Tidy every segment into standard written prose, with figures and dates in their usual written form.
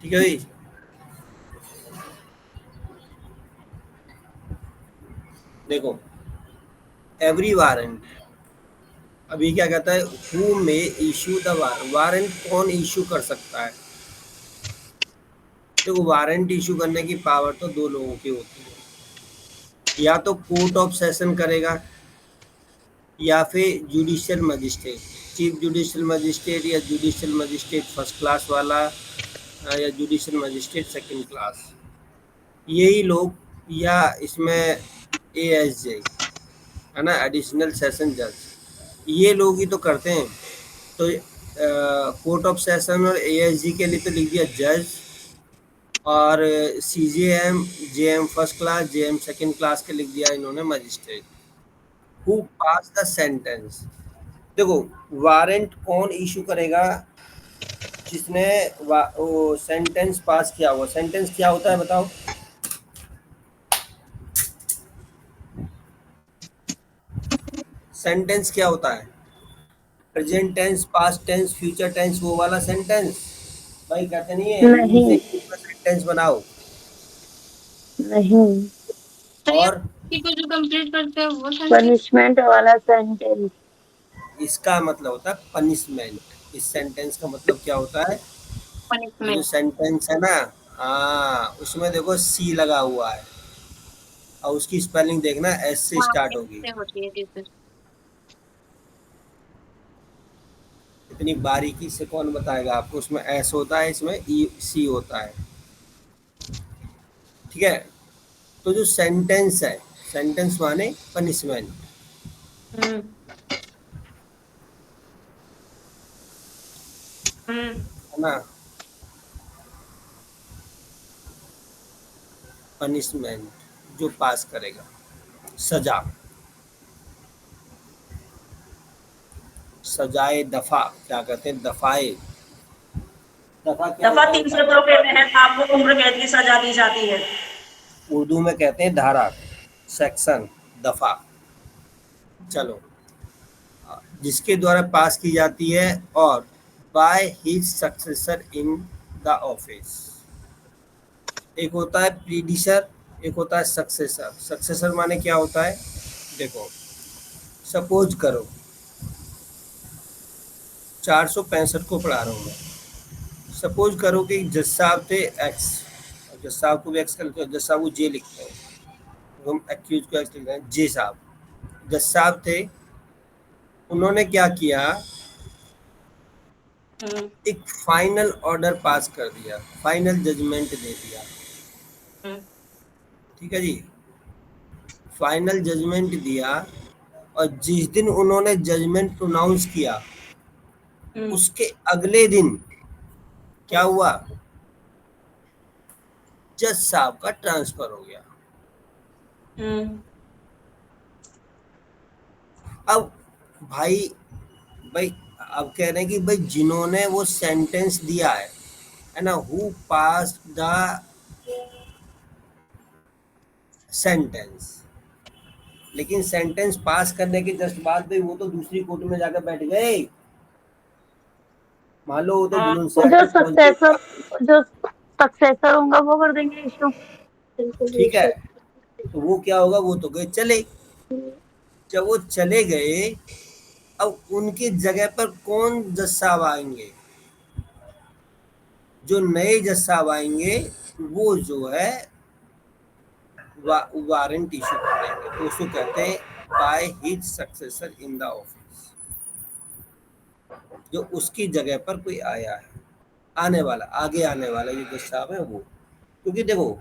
ठीक है भाई। देखो, एवरी वारंट, अभी क्या कहता है, who may issue the warrant, warrant कौन इशू कर सकता है। देखो, वारंट इशू करने की पावर तो दो लोगों की होती है, या तो कोर्ट ऑफ सेशन करेगा या फिर judicial magistrate, chief judicial magistrate या जुडिशियल मजिस्ट्रेट फर्स्ट क्लास वाला, या जुडिशियल मजिस्ट्रेट सेकंड क्लास, यही लोग, या इसमें एएसजे है ना, एडिशनल सेशन जज, ये लोग ही तो करते हैं। तो कोर्ट ऑफ सेशन और एएसजी के लिए तो लिख दिया जज, और CJM JM first class JM second class के लिख दिया इन्होंने magistrate. Who pass the sentence, देखो वारंट कौन इशू करेगा, जिसने वो सेंटेंस पास किया हुआ। सेंटेंस क्या होता है बताओ। सेंटेंस क्या होता है? Present tense, past tense, future tense, वो वाला सेंटेंस। भाई कहते नहीं है इंग्लिश से नहीं। इंग्लिश में सेंटेंस बनाओ। नहीं, तो ये और को जो कंप्लीट करते हैं वो सेंटेंस। पनिशमेंट वाला सेंटेंस। इसका मतलब होता है पनिशमेंट। इस सेंटेंस का मतलब क्या होता है? ये जो पनिशमेंट। सेंटेंस है ना, हाँ, उसमें देखो सी लगा हुआ है, और उसकी स्पेलिंग देखना एस से हाँ, स्टार्ट होगी। इससे होती है टीचर। इतनी बारीकी से कौन बताएगा आपको? उसमें एस होता है, इसमें ई सी होता है। ठीक है। तो जो सेंटेंस है, सेंटेंस माने पनिशमेंट, हम्म। है ना। पनिशमेंट जो पास करेगा, सजा, सजाए दफा, क्या कहते हैं, दफाए। दफा क्या दफा होता है बताओ? 302 के तहत आपको उम्र कैद की सजा दी जाती है। उर्दू में कहते हैं धारा, सेक्शन, दफा। चलो, जिसके द्वारा पास की जाती है, और by his successor in the office. एक होता है प्रीडिसर, एक होता है सक्सेसर। सक्सेसर माने क्या होता है? देखो, सपोज करो 465 को पढ़ा रहा हूँ मैं। सपोज करो कि जज साहब थे एक्स, जज साहब को भी एक्स कर लेते हैं, जज साहब को जे लिखते हैं, हम एक्यूज को एक्स लिखते हैं, जे साहब। जज साहब थे, उन्होंने क्या किया, एक फाइनल ऑर्डर पास कर दिया, फाइनल जजमेंट दे दिया। ठीक है जी, फाइनल जजमेंट दिया, और जिस दिन उन्होंने जजमेंट प्रोनाउंस किया, उसके अगले दिन क्या हुआ, जज साहब का ट्रांसफर हो गया। अब भाई भाई अब कह रहे हैं कि भाई जिन्होंने वो सेंटेंस दिया है ना, हु पास द सेंटेंस, लेकिन सेंटेंस पास करने के जस्ट बाद भाई वो तो दूसरी कोर्ट में जाकर बैठ गए। मान लो वो तो बुलंद वो शहर तक पहुंच गए। जो सक्सेसर होगा वो कर देंगे इशू। ठीक है, तो वो क्या होगा, वो तो गए चले। जब वो चले गए, अब उनकी जगह पर कौन जज साहब आएंगे? जो नए जज साहब आएंगे, वो जो है वारंट इशू कर देंगे। तो उसको कहते हैं by his successor in the office, जो उसकी जगह पर कोई आया है, आने वाला, आगे आने वाला जो जज साहब है वो। क्योंकि देखो,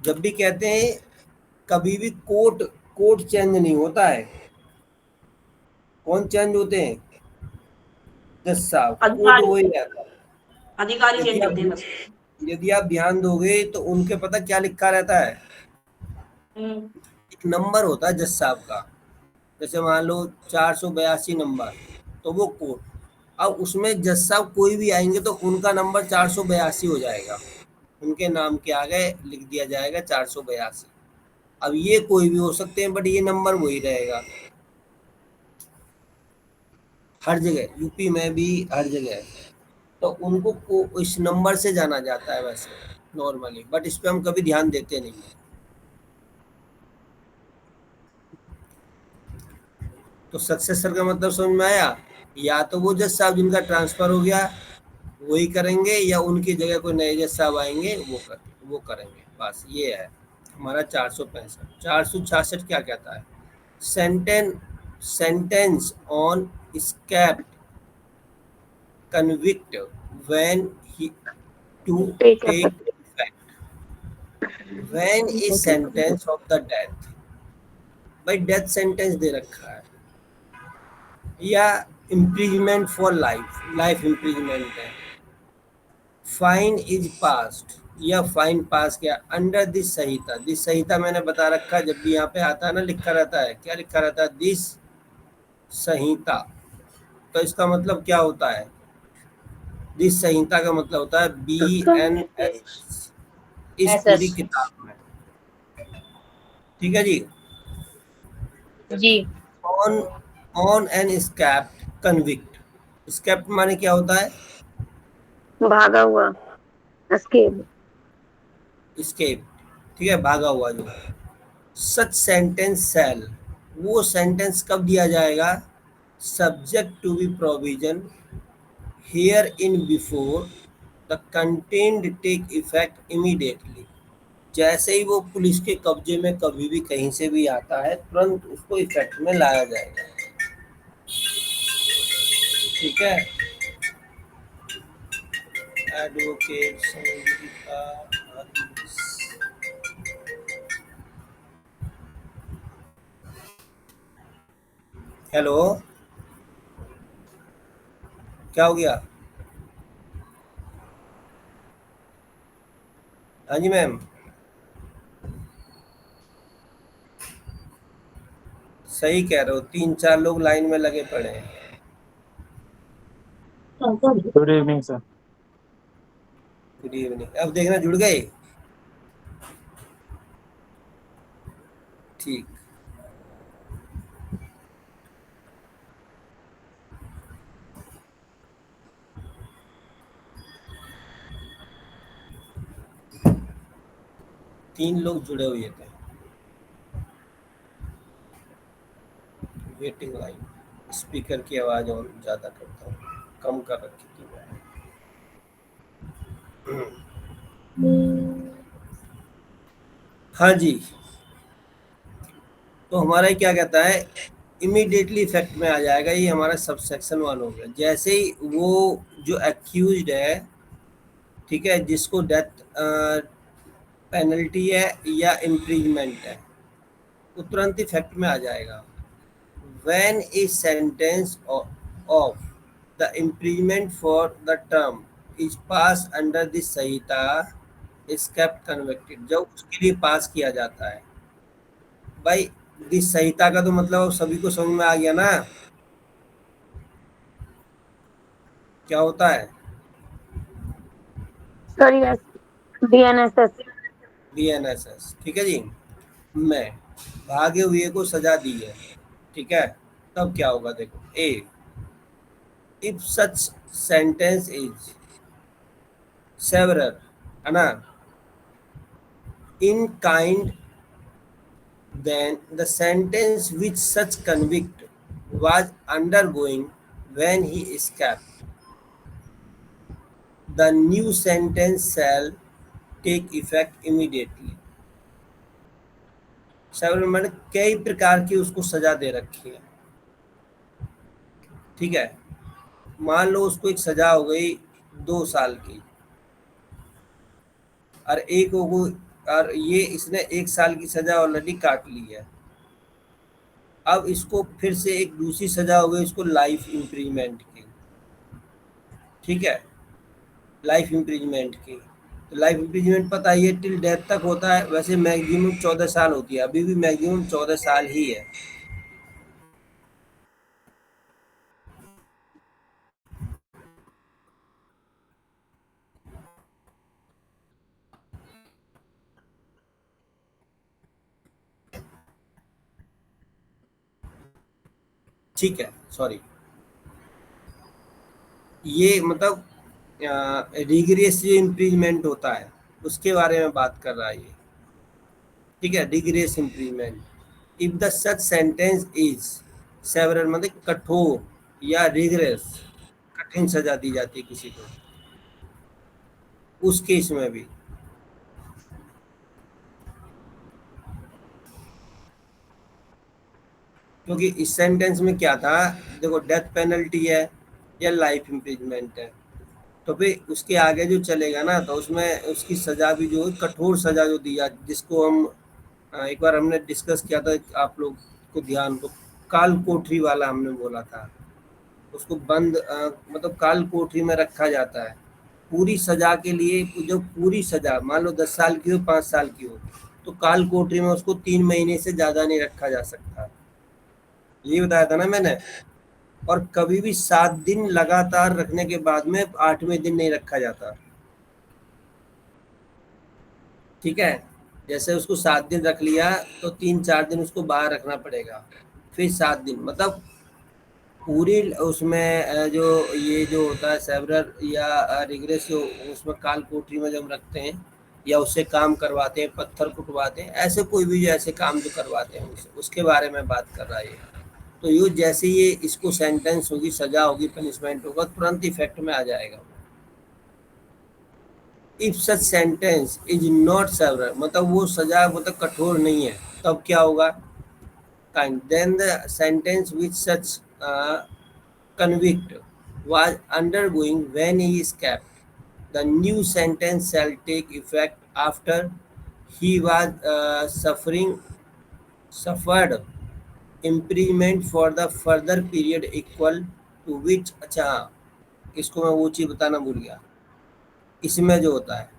जब भी कहते हैं, कभी भी कोर्ट कोर्ट चेंज नहीं होता है। कौन चेंज होते हैं? जज साहब। कोर्ट अधिकारी वही रहता है। अधिकारी यदि चेंज आप होते हैं बस। यदि आप ध्यान दोगे तो उनके पता क्या लिखा रहता है, एक नंबर होता है जज साहब का। जैसे मान लो 482 नंबर, तो वो कोर्ट। अब उसमें जज साहब कोई भी आएंगे तो उनका नंबर 482 हो जाएगा, उनके नाम के आगे लिख दिया जाएगा 482। अब ये कोई भी हो सकते हैं, बट ये नंबर वही रहेगा हर जगह, यूपी में भी हर जगह। तो उनको इस नंबर से जाना जाता है वैसे नॉर्मली, बट इस पे हम कभी ध्यान देते नहीं है। तो सक्सेसर का मतलब समझ में आया? या तो वो जज साहब जिनका ट्रांसफर हो गया वही करेंगे, या उनकी जगह कोई नए जज साहब आएंगे वो करेंगे। बस ये है हमारा 465। 466 क्या कहता है? Sentence sentence on escaped convict when he to ठीक है take फिर। effect when a sentence of the death, भाई डेथ सेंटेंस दे रखा है या imprisonment for life, life imprisonment है, फाइन इज पास्ड या फाइन पास किया अंडर दिस संहिता। दिस संहिता मैंने बता रखा, जब भी यहाँ पे आता है ना लिखा रहता है, क्या लिखा रहता है? दिस संहिता। तो इसका मतलब क्या होता है? दिस संहिता का मतलब होता है BNS, इस पूरी एसएस। किताब में। ठीक है जी। जी। On on an escaped convict. Escaped माने क्या होता है? भागा हुआ, एस्केप। स्केप। ठीक है, भागा हुआ जो। सच सेंटेंस सेल, वो सेंटेंस कब दिया जाएगा? Subject to be provision here in before the content take effect immediately. जैसे ही वो पुलिस के कब्जे में कभी भी कहीं से भी आता है तुरंत उसको इफेक्ट में लाया जाएगा। ठीक है। एडवोकेट संगीता हरीश। हेलो, क्या हो गया? हाँ जी मैम, सही कह रहे हो, 3-4 लोग लाइन में लगे पड़े हैं। Good evening sir. Good evening. अब देखना जुड़ गए। ठीक। तीन लोग जुड़े हुए थे। Waiting line. स्पीकर की आवाज़ और ज़्यादा करता हूँ, कम कर रखी थी मैंने। हाँ जी। तो हमारा ये क्या कहता है? इमीडिएटली इफेक्ट में आ जाएगा, ये हमारा सब सेक्शन 1 हो गया। जैसे ही वो जो एक्यूज्ड है, ठीक है, जिसको डेथ पेनल्टी है या इम्प्रीजमेंट है, वो तुरंत इफेक्ट में आ जाएगा। When a sentence of the imprisonment for the term is passed under this Samhita is kept convicted, जब उसके लिए पास किया जाता है। भाई दिस संहिता का तो मतलब सभी को समझ में आ गया ना क्या होता है? Sir yes, DNSS। DNSS। ठीक है जी। मैं भागे हुए को सजा दी है, ठीक है, तब क्या होगा? देखो, ए इफ सच सेंटेंस इज सेवरर, है ना, in kind, then the sentence which such convict was undergoing when he escaped, the new sentence shall take effect immediately। Several मैंने कई प्रकार की उसको सजा दे रखी है। ठीक है, मान लो उसको एक सजा हो गई 2 साल की, और एक हो गई, और ये इसने 1 साल की सजा ऑलरेडी काट ली है। अब इसको फिर से एक दूसरी सजा हो गई, इसको लाइफ इम्प्रीजमेंट की। ठीक है, लाइफ इम्प्रीजमेंट की। तो लाइफ इम्प्रीजमेंट पता ही है टिल डेथ तक होता है, वैसे मैक्सिमम 14 साल होती है, अभी भी मैक्सिमम 14 साल ही है। ठीक है, सॉरी, ये मतलब रिग्रेसिव इम्प्रीजमेंट होता है उसके बारे में बात कर रहा है ये, ठीक है। Rigorous imprisonment, if the such sentence is several मतलब कठोर या रिग्रेस कठिन सजा दी जाती है किसी को, उस केस में भी। क्योंकि इस सेंटेंस में क्या था, देखो डेथ पेनल्टी है या लाइफ इम्प्रिजमेंट है, तो फिर उसके आगे जो चलेगा ना तो उसमें उसकी सजा भी जो कठोर सजा जो दिया, जिसको हम एक बार हमने डिस्कस किया था, आप लोग को ध्यान को, काल कोठरी वाला हमने बोला था। उसको बंद मतलब काल कोठरी में रखा जाता है पूरी सजा के लिए। जो पूरी सजा मान लो 10 साल की हो 5 साल की हो, तो काल कोठरी में उसको 3 महीने से ज़्यादा नहीं रखा जा सकता, ये बताया था ना मैंने। और कभी भी 7 दिन लगातार रखने के बाद में 8वें दिन नहीं रखा जाता, ठीक है। जैसे उसको 7 दिन रख लिया तो 3-4 दिन उसको बाहर रखना पड़ेगा, फिर 7 दिन, मतलब पूरी उसमें जो ये जो होता है सेवरर या रिग्रेस, जो उसमें काल कोठरी में जब रखते हैं या उससे काम करवाते हैं, पत्थर कुटवाते हैं, ऐसे कोई भी जो ऐसे काम जो करवाते हैं उसके बारे में बात कर रहा है ये। तो ये जैसे ये इसको सेंटेंस होगी, सजा होगी, पनिशमेंट होगा, तुरंत इफेक्ट में आ जाएगा। If such sentence is not several मतलब वो सजा मतलब कठोर नहीं है, तब क्या होगा, kind then the sentence which such convict was undergoing when he is kept, the new sentence shall take effect after he was suffered imprisonment for the further period equal to which। अच्छा हाँ, इसको मैं वो चीज़ बताना भूल गया, इसमें जो होता है,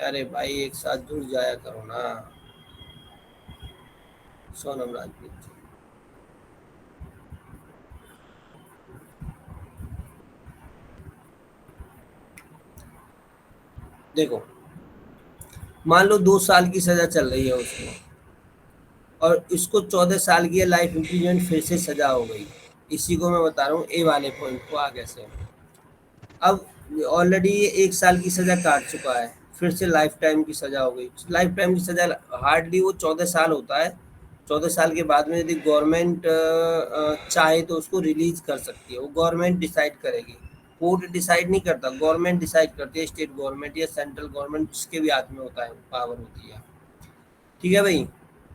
अरे भाई एक साथ जुड़ जाया करो ना सोनम राजपूत जी। देखो मान लो 2 साल की सजा चल रही है उसको, और इसको 14 साल की लाइफ इम्प्रिजमेंट फिर से सजा हो गई, इसी को मैं बता रहा हूँ ए वाले पॉइंट को आगे से। अब ऑलरेडी ये 1 साल की सजा काट चुका है, फिर से लाइफ टाइम की सजा हो गई। लाइफ टाइम की सजा हार्डली वो 14 साल होता है। 14 साल के बाद में यदि गवर्नमेंट चाहे तो उसको रिलीज कर सकती है, वो गवर्नमेंट डिसाइड करेगी, कोर्ट डिसाइड नहीं करता, गवर्नमेंट डिसाइड करती है, स्टेट गवर्नमेंट या सेंट्रल गवर्नमेंट, जिसके भी हाथ में होता है पावर होती है, ठीक है भाई।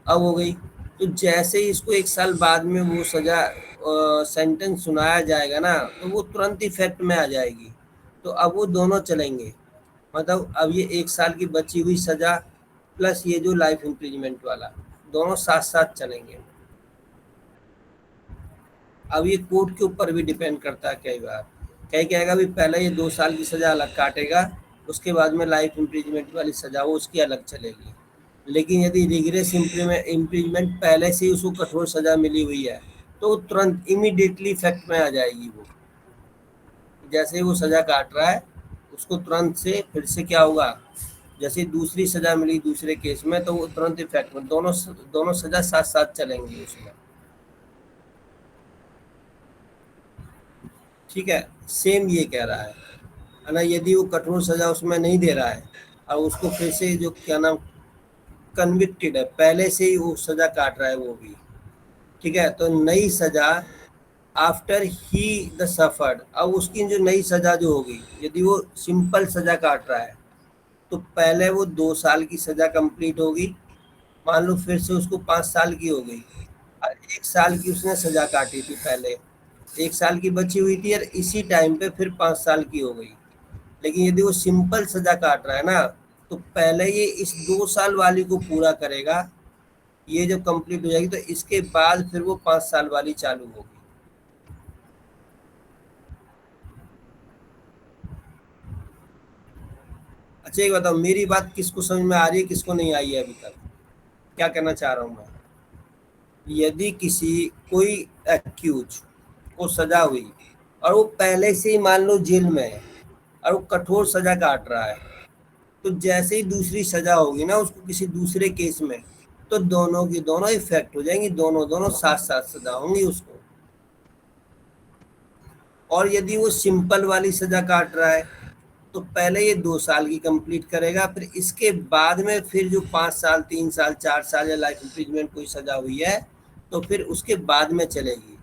अब हो गई, तो जैसे ही इसको 1 साल बाद में वो सजा सेंटेंस सुनाया जाएगा ना, तो वो तुरंत इफेक्ट में आ जाएगी। तो अब वो दोनों चलेंगे, मतलब अब ये 1 साल की बची हुई सजा प्लस ये जो लाइफ इम्प्रिजमेंट वाला, दोनों साथ साथ चलेंगे। अब ये कोर्ट के ऊपर भी डिपेंड करता है, कई बार कहीं कहेगा भी पहले ये 2 साल की सजा अलग काटेगा, उसके बाद में लाइफ इम्प्रिजमेंट वाली सजा वो उसकी अलग चलेगी। लेकिन यदि रिग्रेस इम्प्रिजमेंट पहले से ही उसको कठोर सजा मिली हुई है, तो तुरंत इमीडिएटली इफेक्ट में आ जाएगी। वो जैसे ही वो सजा काट रहा है उसको तुरंत से फिर से क्या होगा, जैसे दूसरी सजा मिली दूसरे केस में, तो वो तुरंत इफेक्ट में, दोनों सजा साथ साथ चलेंगी उसमें, ठीक है। सेम ये कह रहा है ना, यदि वो कठोर सजा उसमें नहीं दे रहा है और उसको फिर से जो क्या नाम कन्विक्टेड है, पहले से ही वो सजा काट रहा है वो भी, ठीक है, तो नई सजा आफ्टर ही द सफर्ड, अब उसकी जो नई सजा जो होगी, यदि वो सिंपल सजा काट रहा है तो पहले वो 2 साल की सजा कंप्लीट होगी, मान लो फिर से उसको 5 साल की हो गई, और 1 साल की उसने सजा काटी थी, पहले 1 साल की बची हुई थी और इसी टाइम पे फिर 5 साल की हो गई। लेकिन यदि वो सिंपल सजा काट रहा है ना, तो पहले ये इस 2 साल वाली को पूरा करेगा, ये जब कंप्लीट हो जाएगी तो इसके बाद फिर वो 5 साल वाली चालू होगी। अच्छा एक बताओ, मेरी बात किसको समझ में आ रही है, किसको नहीं आई है अभी तक, क्या कहना चाह रहा हूँ मैं। यदि किसी कोई एक्यूज को सजा हुई और वो पहले से ही मान लो जेल में है और वो कठोर सजा काट रहा है, तो जैसे ही दूसरी सजा होगी ना उसको किसी दूसरे केस में, तो दोनों की दोनों इफेक्ट हो जाएंगी, दोनों साथ साथ सजा होंगी उसको। और यदि वो सिंपल वाली सजा काट रहा है तो पहले ये 2 साल की कंप्लीट करेगा, फिर इसके बाद में फिर जो 5 साल 3 साल 4 साल या लाइफ इम्प्रिजमेंट कोई सजा हुई है तो फिर उसके बाद में चलेगी।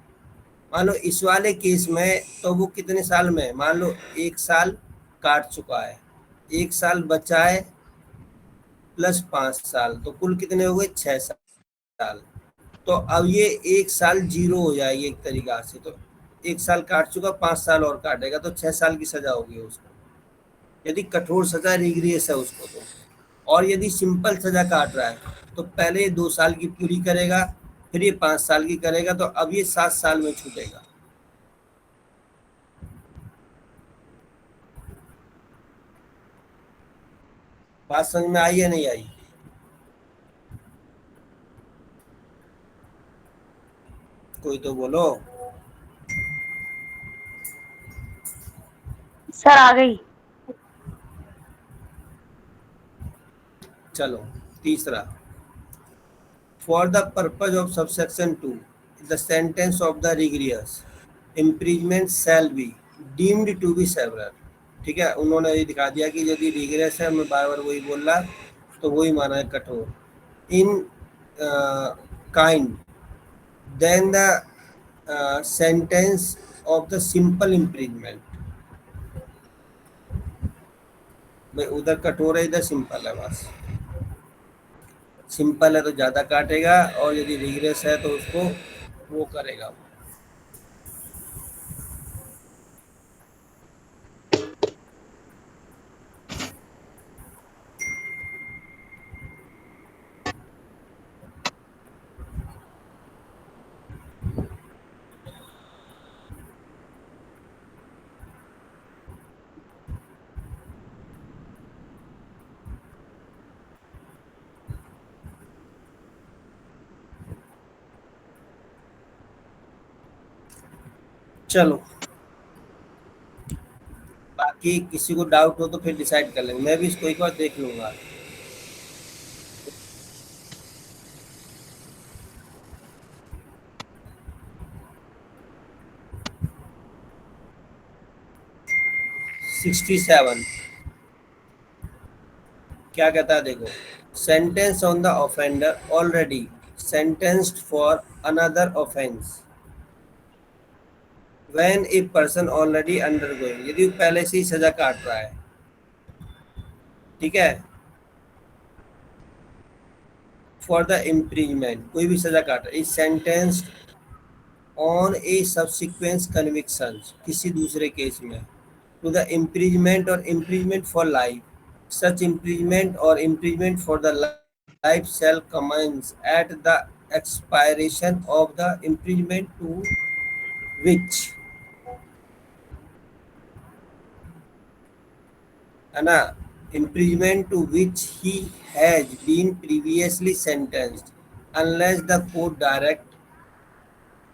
मान लो इस वाले केस में तो वो कितने साल में, मान लो 1 साल काट चुका है, 1 साल बचा है प्लस 5 साल, तो कुल कितने हो गए 6 साल। तो अब ये 1 साल जीरो हो जाएगी एक तरीका से, तो 1 साल काट चुका, 5 साल और काटेगा तो 6 साल की सजा होगी उसको, यदि कठोर सजा रिग्रेस है उसको तो। और यदि सिंपल सजा काट रहा है तो पहले ये 2 साल की पूरी करेगा, फिर ये 5 साल की करेगा, तो अब ये 7 साल में छूटेगा। बात समझ में आई या नहीं आई? कोई तो बोलो। सर आ गई। चलो तीसरा, for the purpose of subsection 2 the sentence of the rigorous imprisonment shall be deemed to be several. ठीक है, उन्होंने ये दिखा दिया कि यदि रिग्रेस है, मैं बार बार वही बोल रहा, तो वही माना है कठोर, in kind than the sentence of the simple imprisonment. भाई उधर कठोर है, इधर सिंपल है, बस सिंपल है तो ज़्यादा काटेगा, और यदि रिग्रेस है तो उसको वो करेगा। चलो बाकी किसी को डाउट हो तो फिर डिसाइड कर लेंगे, मैं भी इसको एक बार देख लूंगा। सिक्सटी सेवन क्या कहता है देखो, sentence on the offender already sentenced for another offense when a person already undergoing, यदि वो पहले से ही सजा काट रहा है, ठीक है, फॉर द इम्प्रीजमेंट कोई भी सजा काट रहा है, is sentenced on a subsequence conviction किसी दूसरे केस में, टू द इम्प्रीजमेंट और imprisonment for life, such imprisonment or imprisonment for the life shall commence at the expiration of the imprisonment to which, है ना, imprisonment to which he has been previously sentenced, unless the court direct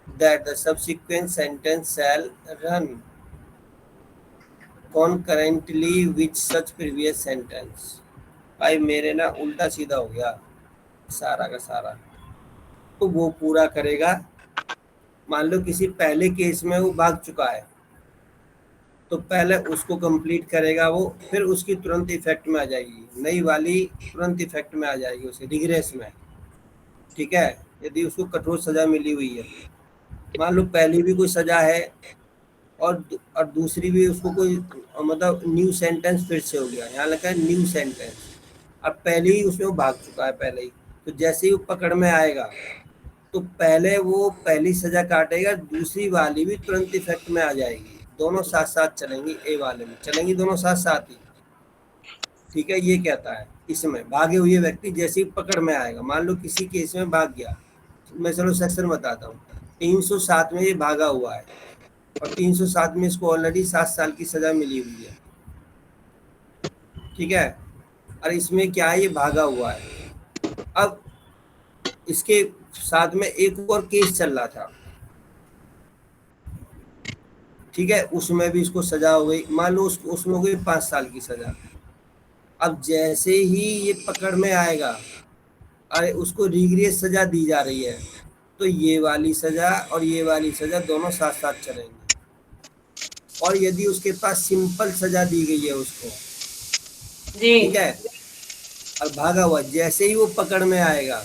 that the subsequent sentence shall run concurrently with such previous sentence। भाई मेरे ना उल्टा सीधा हो गया सारा का सारा, तो वो पूरा करेगा। मान लो किसी पहले केस में वो भाग चुका है, तो पहले उसको कंप्लीट करेगा वो, फिर उसकी तुरंत इफेक्ट में आ जाएगी, नई वाली तुरंत इफेक्ट में आ जाएगी उसे रिग्रेस में। ठीक है, यदि उसको कठोर सजा मिली हुई है, मान लो पहली भी कोई सजा है और दूसरी भी उसको कोई मतलब न्यू सेंटेंस फिर से हो गया, यहाँ लिखा है न्यू सेंटेंस, अब पहले ही उसमें वो भाग चुका है पहले ही, तो जैसे ही वो पकड़ में आएगा तो पहले वो पहली सजा काटेगा, दूसरी वाली भी तुरंत इफेक्ट में आ जाएगी, दोनों साथ साथ चलेंगी, ए वाले में चलेंगी दोनों साथ साथ ही। ठीक है, ये कहता है इसमें भागे हुए व्यक्ति जैसे ही पकड़ में आएगा, मान लो किसी केस में भाग गया, मैं चलो सेक्शन बताता हूँ, 307 में ये भागा हुआ है और 307 में इसको ऑलरेडी 7 साल की सजा मिली हुई है। ठीक है, और इसमें क्या है, ये भागा हुआ है, अब इसके साथ में एक और केस चल रहा था, ठीक है, उसमें भी इसको सजा हो गई, मान लो उसमें हो गई 5 साल की सजा। अब जैसे ही ये पकड़ में आएगा, अरे उसको रिग्रेस सजा दी जा रही है, तो ये वाली सजा और ये वाली सजा दोनों साथ साथ चलेंगे। और यदि उसके पास सिंपल सजा दी गई है उसको, जी ठीक है, और भागा हुआ, जैसे ही वो पकड़ में आएगा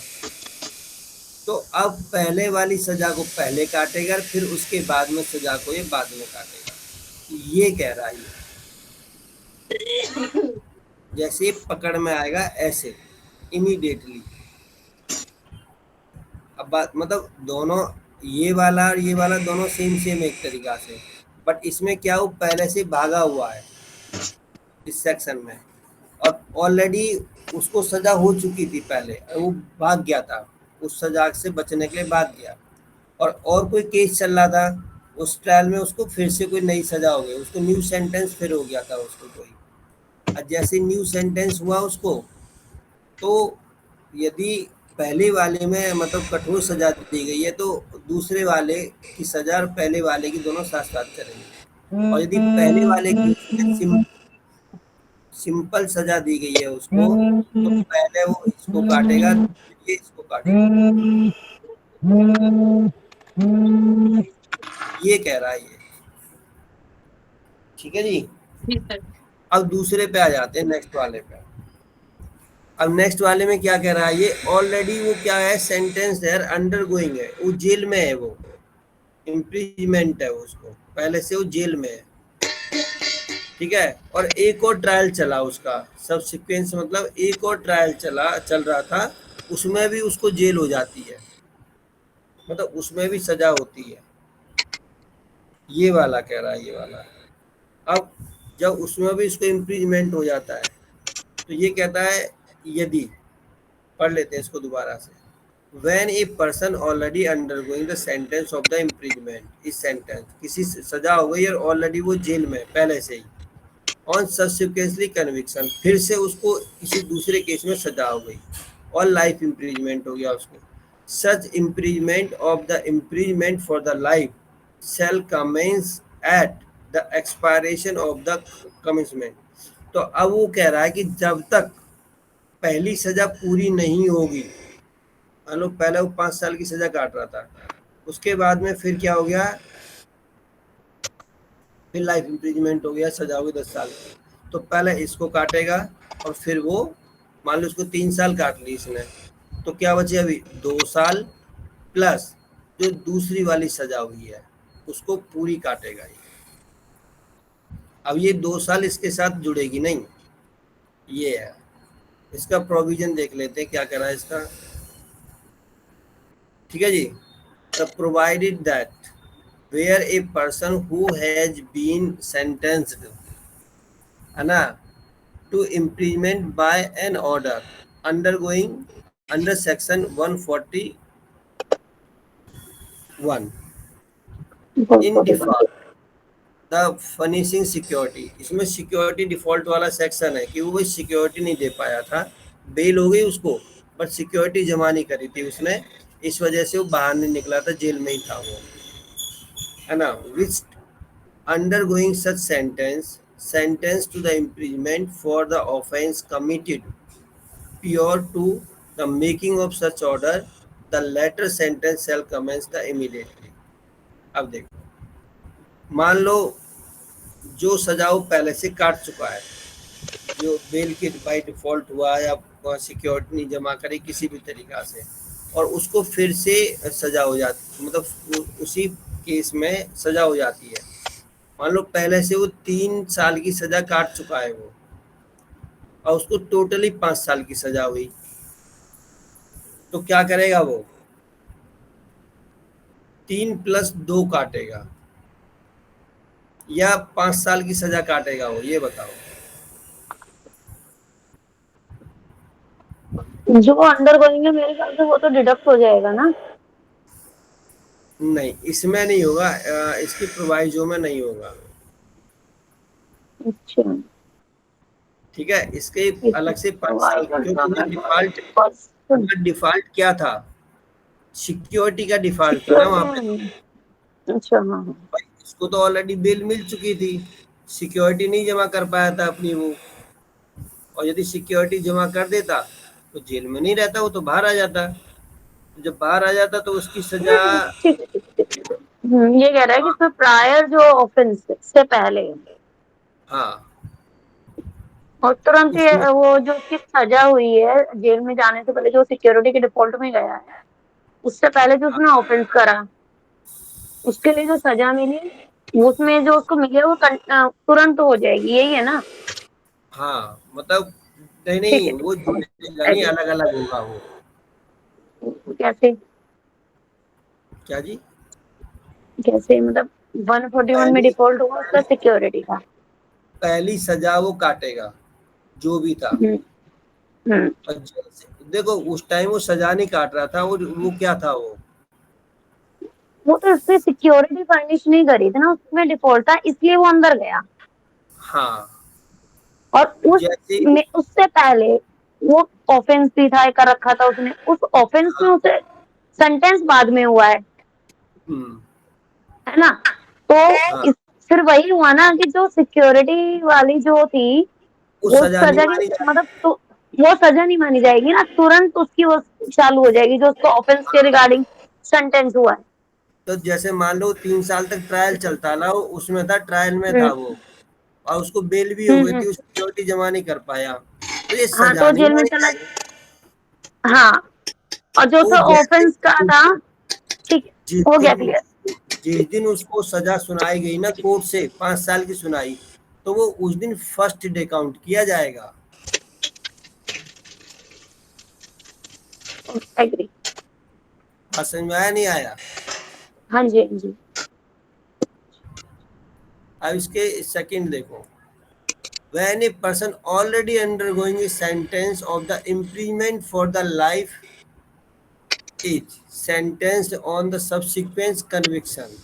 तो अब पहले वाली सजा को पहले काटेगा, फिर उसके बाद में सजा को ये बाद में काटेगा। ये कह रहा है ये। जैसे पकड़ में आएगा ऐसे इमीडिएटली। अब बात मतलब दोनों, ये वाला और ये वाला दोनों सेम सेम एक तरीका से, बट इसमें क्या वो पहले से भागा हुआ है इस सेक्शन में, और ऑलरेडी उसको सजा हो चुकी थी पहले, वो भाग गया था, उस सजा से बचने के लिए भाग गया, और कोई केस चल रहा था, उस ट्रायल में उसको फिर से कोई नई सजा हो गई, उसको न्यू सेंटेंस फिर हो गया था उसको कोई, और जैसे न्यू सेंटेंस हुआ उसको, तो यदि पहले वाले में मतलब कठोर सजा दी गई है तो दूसरे वाले की सजा और पहले वाले की दोनों साथ साथ चलेंगे, और यदि पहले वाले की सिंपल सजा दी गई है उसको तो पहले वो इसको काटेगा, फिर ये इसको काटेगा। ये कह रहा है ये, ठीक है जी। जी सर। अब दूसरे पे आ जाते हैं, नेक्स्ट वाले पे। अब नेक्स्ट वाले में क्या कह रहा है ये, ऑलरेडी वो क्या है, सेंटेंस है, अंडर गोइंग है, वो जेल में है, वो इम्प्रिजमेंट है उसको, पहले से वो जेल में है, ठीक है, और एक और ट्रायल चला उसका, सब सीक्वेंस मतलब एक और ट्रायल चल रहा था, उसमें भी उसको जेल हो जाती है, मतलब उसमें भी सजा होती है। ये वाला कह रहा है ये वाला। अब जब उसमें भी इसको इम्प्रिजमेंट हो जाता है तो ये कहता है, यदि, पढ़ लेते हैं इसको दोबारा से, when a person already undergoing the sentence of the imprisonment, इस सेंटेंस किसी सजा हो गई और ऑलरेडी वो जेल में पहले से ही, ऑन सब्सिक्वेंटली कन्विक्शन, फिर से उसको किसी दूसरे केस में सजा हो गई और लाइफ इम्प्रिजमेंट हो गया उसको, such imprisonment of the imprisonment for the life shall commence at the expiration of the commencement। तो अब वो कह रहा है कि जब तक पहली सजा पूरी नहीं होगी, मान लो पहले वो 5 साल की सजा काट रहा था, उसके बाद में फिर क्या हो गया, फिर लाइफ इम्प्रिजमेंट हो गया, सजा होगी 10 साल की, तो पहले इसको काटेगा और फिर वो, मान लो उसको 3 साल काट ली इसने, तो क्या बचे अभी 2 साल प्लस जो दूसरी वाली सजा हुई है उसको पूरी काटेगा ये। अब ये 2 साल इसके साथ जुड़ेगी नहीं, ये है इसका प्रोविजन, देख लेते हैं क्या कह रहा है इसका, ठीक है जी। The provided that where a person who has been sentenced, है ना, to imprisonment by an order undergoing under section 141 in default the furnishing security, इसमें सिक्योरिटी डिफॉल्ट वाला सेक्शन है कि वो सिक्योरिटी नहीं दे पाया था, बेल हो गई उसको बट सिक्योरिटी जमा नहीं करी थी उसने, इस वजह से वो बाहर नहीं निकला था, जेल में ही था वो, है ना, विच undergoing such sentenced to the imprisonment for the offence committed prior to the making of such order, the latter sentence shall commence the immediately। अब देखो, मान लो जो सजा वो पहले से काट चुका है, जो बेल के बाई डिफॉल्ट हुआ या सिक्योरिटी नहीं जमा करी किसी भी तरीका से, और उसको फिर से सजा हो जाती, मतलब उसी केस में सजा हो जाती है, मान लो पहले से वो 3 साल की सजा काट चुका है वो, और उसको टोटली 5 साल की सजा हुई, तो क्या करेगा वो, 3 + 2 काटेगा या 5 साल की सजा काटेगा वो, ये बताओ। जो अंडर गोइंग है मेरे ख्याल से वो तो डिडक्ट हो जाएगा ना। नहीं, इसमें नहीं होगा, इसकी प्रोवाइजो में नहीं होगा। अच्छा, ठीक है, इसके अलग से 5 साल, क्योंकि डिफॉल्ट क्या था, सिक्योरिटी का डिफॉल्ट था ना वहाँ पे। अच्छा हाँ हाँ, इसको तो ऑलरेडी बेल मिल चुकी थी, सिक्योरिटी नहीं जमा कर पाया था अपनी वो, और यदि सिक्योरिटी जमा कर देता तो जेल में नहीं रहता, वो तो बाहर आ जाता, जब बाहर आ जाता तो उसकी सजा, ठीक है, ठीक है। ये कह रहा है कि इसमें प्रायर जो ऑफेंस से पहले हाँ और तुरंत उसमें वो जो उसकी सजा हुई है जेल में जाने से पहले, जो सिक्योरिटी के डिफॉल्ट में गया है, उससे पहले जो उसने ऑफेंस करा उसके लिए जो सजा मिली उसमें जो उसको मिले वो तुरंत हो जाएगी, यही है ना? हाँ मतलब नहीं ठीक नहीं, है, ठीक वो है, जुड़ेगा नहीं, एग्री। अलग अलग होगा वो। कैसे? क्या जी? कैसे मतलब 141 में पहली डिफॉल्ट हुआ उसका सिक्योरिटी का? पहली सजा वो काटेगा जो भी था। हम्म। हम्म। और देखो उस टाइम वो सजा नहीं काट रहा था, वो क्या था वो। वो तो उसने सिक्योरिटी फर्निश नहीं करी थी ना, उसमें डिफॉल्ट था इसलिए वो अंदर गया। हाँ और जैसे उससे पहले वो ऑफेंस भी था कर रखा था उसने, उस ऑफेंस में हाँ, उसे सेंटेंस बाद में हुआ हम्म, है ना? तो हाँ फिर वही हुआ ना कि जो सिक्योरिटी वाली जो थी वो वो सजा नहीं सजा की मानी जाती। मतलब तो वो सजा नहीं मानी जाएगी ना, तुरंत उसकी वो चालू हो जाएगी जो उसको ऑफेंस के रिगार्डिंग सेंटेंस हुआ है। तो जैसे मान लो 3 साल तक ट्रायल चलता ना, वो उसमें था, ट्रायल में हम्म। था वो, और उसको बेल भी हो गई हम्म। थी, वो सिक्योरिटी जमा नहीं कर पाया, तो ये हाँ सजा तो नहीं जेल में मानी चला जाएगी। गया। हाँ, और जो वो उसका जैसे ऑफेंस का था, ठीक है, जिस हो गया दिन क्लियर। जिस दिन उसको सजा सुनाई गई ना कोर्ट से, 5 साल की सुनाई, तो वो उस दिन फर्स्ट डे काउंट किया जाएगा। एग्री। बात समझ में आया नहीं आया? हाँ जी, हाँ जी। अब इसके सेकंड देखो, when a person already undergoing a sentence of the imprisonment for the life is sentenced on the subsequent conviction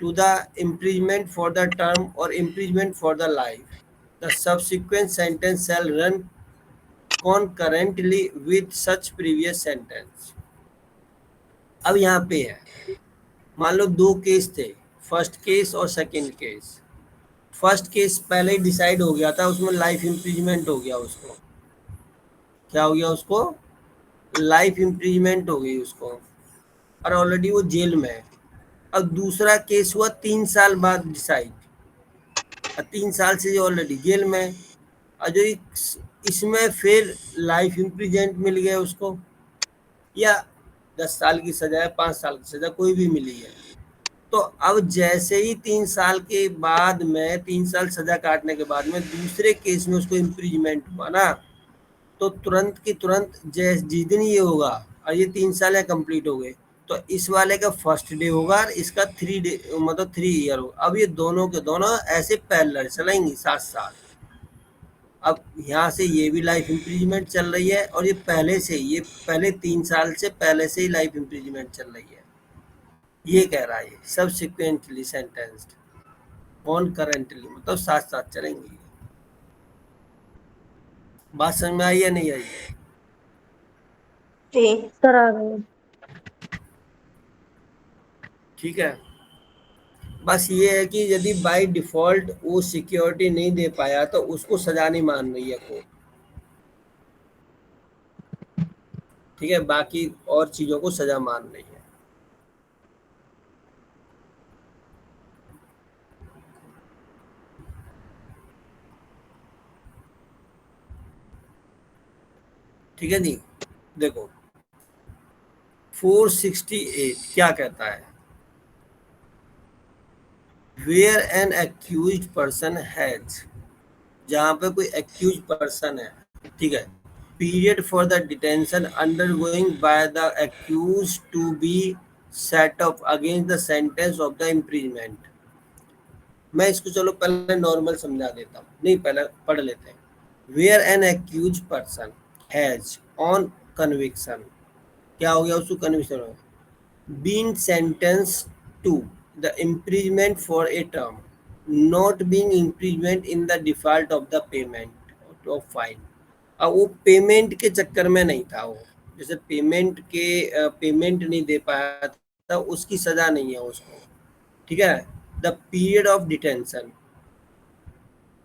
to the imprisonment for the term or imprisonment for the life, the subsequent sentence shall run concurrently with such previous sentence. अब यहाँ पे है, मान लो दो case थे, first case और second case. First case पहले ही decide हो गया था, उसमें लाइफ इम्प्रिजमेंट हो गया उसको। क्या हो गया उसको? लाइफ इम्प्रिजमेंट हो गई उसको, और ऑलरेडी वो जेल में है। अब दूसरा केस हुआ 3 साल बाद डिसाइड, और 3 साल से ये ऑलरेडी जेल में है, और जो इसमें फिर लाइफ इम्प्रिजमेंट मिल गया उसको, या 10 साल की सजा है, 5 साल की सजा, कोई भी मिली है। तो अब जैसे ही 3 साल के बाद में, 3 साल सजा काटने के बाद में दूसरे केस में उसको इम्प्रिजमेंट हुआ ना, तो तुरंत की तुरंत जैसे जिस दिन ये होगा और ये 3 साल या कंप्लीट हो गए, तो इस वाले का फर्स्ट डे होगा और इसका 3 डे मतलब 3 ईयर होगा। अब ये दोनों के दोनों ऐसे पैरेलल चलेंगी साथ साथ। अब यहाँ से ये भी लाइफ इम्प्रिजमेंट चल रही है, और ये पहले से, ये पहले 3 साल से पहले से ही लाइफ इम्प्रिजमेंट चल रही है। ये कह रहा है सबसिक्वेंटली सेंटेंस्ड कॉन्करेंटली, मतलब साथ साथ चलेंगी। बात समझ में आई या नहीं आई? जी। सर आ गए। ठीक है। बस ये है कि यदि बाय डिफॉल्ट वो सिक्योरिटी नहीं दे पाया तो उसको सजा नहीं मान रही है कोर्ट। ठीक है, बाकी और चीजों को सजा मान रही है। ठीक है जी। देखो 468 क्या कहता है, where an accused person has, जहाँ पे कोई एक्यूज पर्सन है, ठीक है, period for the detention undergoing by the accused to be set up against the sentence of the imprisonment. मैं इसको चलो पहले नॉर्मल समझा देता हूँ, नहीं पहले पढ़ लेते हैं। Where an accused person has on conviction, क्या हो गया उसको कन्विक्शन हो, been sentence to the imprisonment for a term, not being imprisonment in the default of the payment of fine. अब वो पेमेंट के चक्कर में नहीं था वो, जैसे पेमेंट नहीं दे पाया था, उसकी सजा नहीं है उसको। ठीक है। द पीरियड ऑफ डिटेंशन,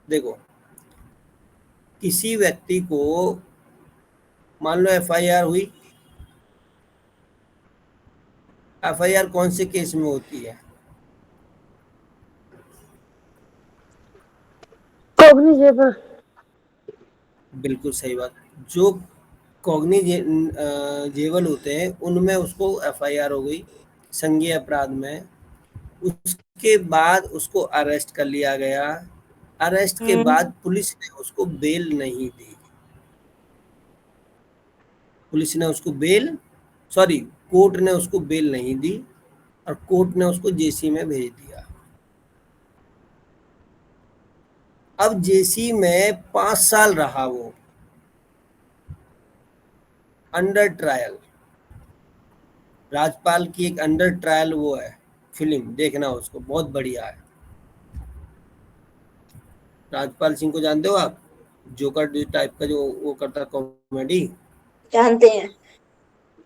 देखो किसी व्यक्ति को, मान लो एफआईआर हुई, एफआईआर कौन से केस में होती है? कॉग्निजेबल। बिल्कुल सही बात। जो कॉग्निजेबल होते हैं उनमें उसको एफआईआर हो गई संज्ञेय अपराध में। उसके बाद उसको अरेस्ट कर लिया गया। अरेस्ट के बाद पुलिस ने उसको बेल नहीं दी। पुलिस ने उसको बेल सॉरी कोर्ट ने उसको बेल नहीं दी और कोर्ट ने उसको जेसी में भेज दिया। अब जेसी में 5 साल रहा वो अंडर ट्रायल। राजपाल की एक अंडर ट्रायल वो है फिल्म, देखना उसको, बहुत बढ़िया है। राजपाल सिंह को जानते हो आप? जोकर टाइप का जो वो करता है कॉमेडी। जानते हैं।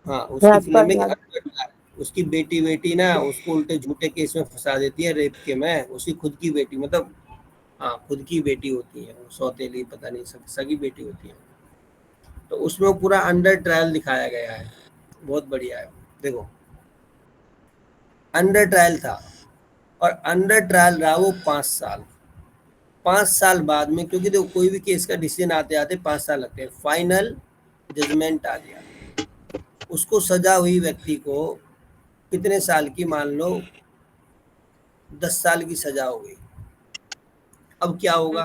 हाँ, उसकी फिल्म में अंडर ट्रायल। उसकी बेटी ना उसको उल्टे झूठे केस में फंसा देती है, रेप के में। उसकी खुद की बेटी, मतलब हाँ खुद की बेटी होती है, वो सौतेली पता नहीं सगी बेटी होती है। तो उसमें वो पूरा अंडर ट्रायल दिखाया गया है, बहुत बढ़िया है। देखो अंडर ट्रायल था और अंडर ट्रायल रहा वो 5 साल। 5 साल बाद में, क्योंकि देखो कोई भी केस का डिसीजन आते आते 5 साल लगते हैं, फाइनल जजमेंट आ गया। उसको सजा हुई व्यक्ति को कितने साल की, मान लो 10 साल की सजा हो गई। अब क्या होगा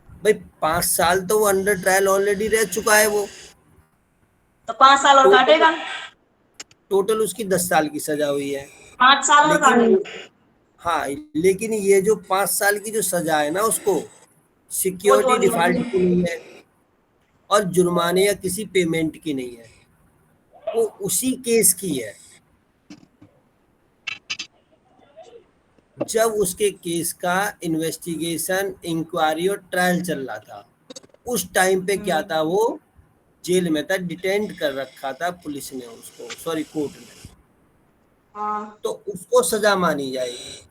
भाई? 5 साल तो वो अंडर ट्रायल ऑलरेडी रह चुका है वो, तो 5 साल और टोटल काटेगा। टोटल उसकी 10 साल की सजा हुई है। 5 साल और लेकिन काटेगा। हाँ, लेकिन ये जो 5 साल की जो सजा है ना उसको, वो सिक्योरिटी जोड़ दी डिफॉल्ट की नहीं है और जुर्माने या किसी पेमेंट की नहीं है, वो उसी केस की है जब उसके केस का इन्वेस्टिगेशन, इंक्वायरी और ट्रायल चल रहा था। उस टाइम पे क्या था, वो जेल में था, डिटेंट कर रखा था पुलिस ने उसको, सॉरी कोर्ट ने। हाँ तो उसको सजा मानी जाएगी।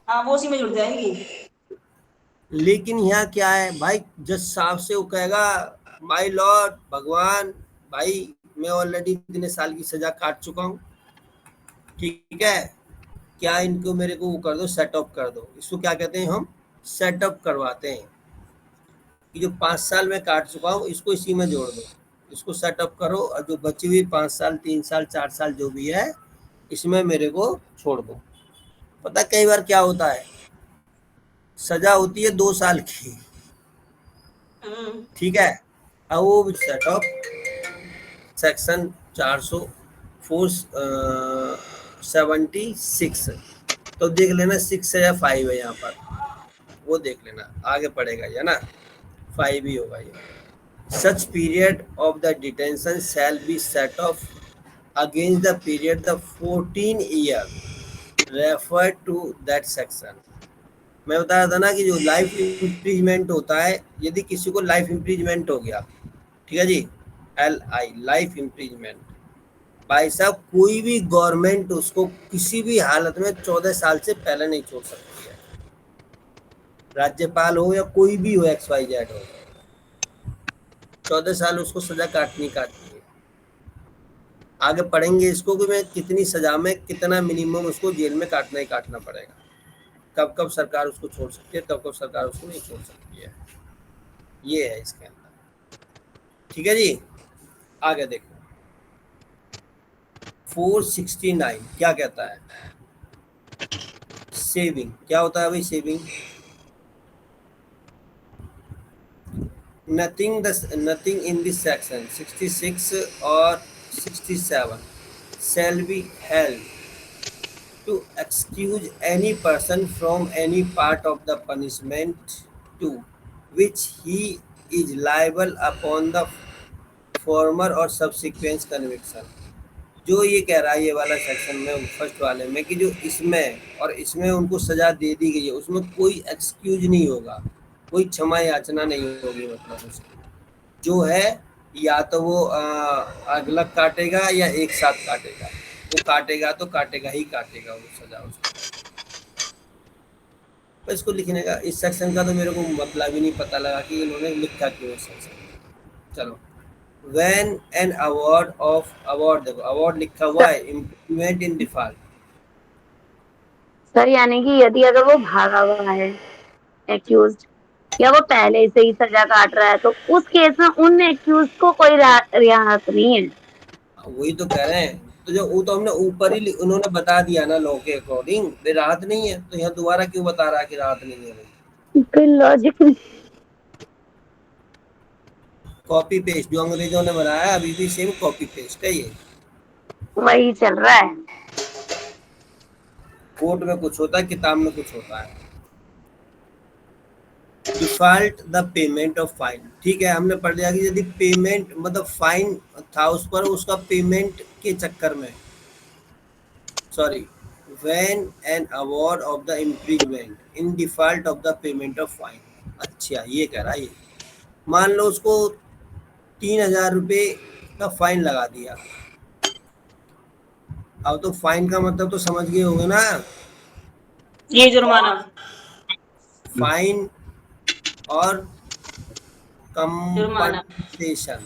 हाँ, वो उसी में जुड़ जाएगी। लेकिन यहाँ क्या है भाई, जज साहब से वो कहेगा माय लॉर्ड भगवान, भाई मैं ऑलरेडी इतने साल की सजा काट चुका हूँ, ठीक है, क्या इनको मेरे को वो कर दो, सेटअप कर दो। इसको क्या कहते हैं हम? सेटअप करवाते हैं कि जो 5 साल में काट चुका हूँ इसको इसी में जोड़ दो, इसको सेटअप करो और जो बची हुई 5 साल 3 साल 4 साल जो भी है इसमें मेरे को छोड़ दो। पता कई बार क्या होता है, सजा होती है 2 साल की, ठीक है, अब वो सेटअप सेक्शन 476 तो देख लेना 6 है या 5 है, यहाँ पर वो देख लेना, आगे पड़ेगा या ना, 5 ही होगा ये। Such period of the detention shall be set off against the period of 14 years referred to that section। मैं बता रहा था ना कि जो लाइफ इम्प्रीजमेंट होता है, यदि किसी को लाइफ इम्प्रीजमेंट हो गया, ठीक है जी, LI लाइफ इम्प्रीजमेंट, भाई साहब कोई भी गवर्नमेंट उसको किसी भी हालत में 14 साल से पहले नहीं छोड़ सकती है, राज्यपाल हो या कोई भी हो, XYZ हो, 14 साल उसको सजा काटनी काटनी है। आगे पढ़ेंगे इसको कि मैं कितनी सजा में कितना मिनिमम उसको जेल में काटना ही काटना पड़ेगा, कब कब सरकार उसको छोड़ सकती है, कब कब सरकार उसको नहीं छोड़ सकती है, ये है इसके अंदर, ठीक है जी। आगे देखो 469 क्या कहता है, सेविंग क्या होता है भाई? Saving nothing in this section 66 or 67 shall be held to excuse any person from any part of the punishment to which he is liable upon the former or subsequent conviction। जो ये कह रहा है ये वाला सेक्शन में, first वाले में, कि जो इसमें और इसमें उनको सजा दे दी गई है उसमें कोई एक्सक्यूज नहीं होगा, कोई क्षमा याचना नहीं होगी, मतलब उसकी जो है या तो वो अलग काटेगा या एक साथ काटेगा, वो काटेगा तो काटेगा ही काटेगा वो सजा उसको। तो इसको लिखने का, इस सेक्शन का तो मेरे को मतलब ही नहीं पता लगा कि इन्होंने लिखा क्यों इस सेक्शन। चलो व्हेन एन अवार्ड देखो अवार्ड लिखा हुआ है इम्प्लीमेंट इन डिफॉल्ट। सर यानी कि यदि अगर वो भागा हुआ है एक्यूज, या वो पहले से ही सजा काट रहा है, तो उस केस में उन एक्यूज को कोई रियायत नहीं है। वही तो कह रहे हैं, तो जो वो तो हमने ऊपर ही उन्होंने बता दिया ना लॉ के अकॉर्डिंग वे राहत नहीं है, तो यहाँ दोबारा क्यों बता रहा है कि राहत नहीं है भाई। कोई लॉजिक नहीं। कॉपी पेस्ट जो अंग्रेजों ने बनाया है अभी भी सेम कॉपी पेस्ट है ये। वही चल रहा है। कोर्ट में कुछ होता है, किताब में कुछ होता है। Default the payment of fine, ठीक है हमने पढ़ लिया कि यदि पेमेंट मतलब फाइन था उस पर, उसका पेमेंट के चक्कर में sorry when an award of the imprisonment in default of the payment of fine. अच्छा ये कह रहा है ये, मान लो उसको 3,000 रुपये का फाइन लगा दिया। अब तो फाइन का मतलब तो समझ गए होंगे ना, ये जुर्माना। फाइन और जुर्माना कंपनसेशन।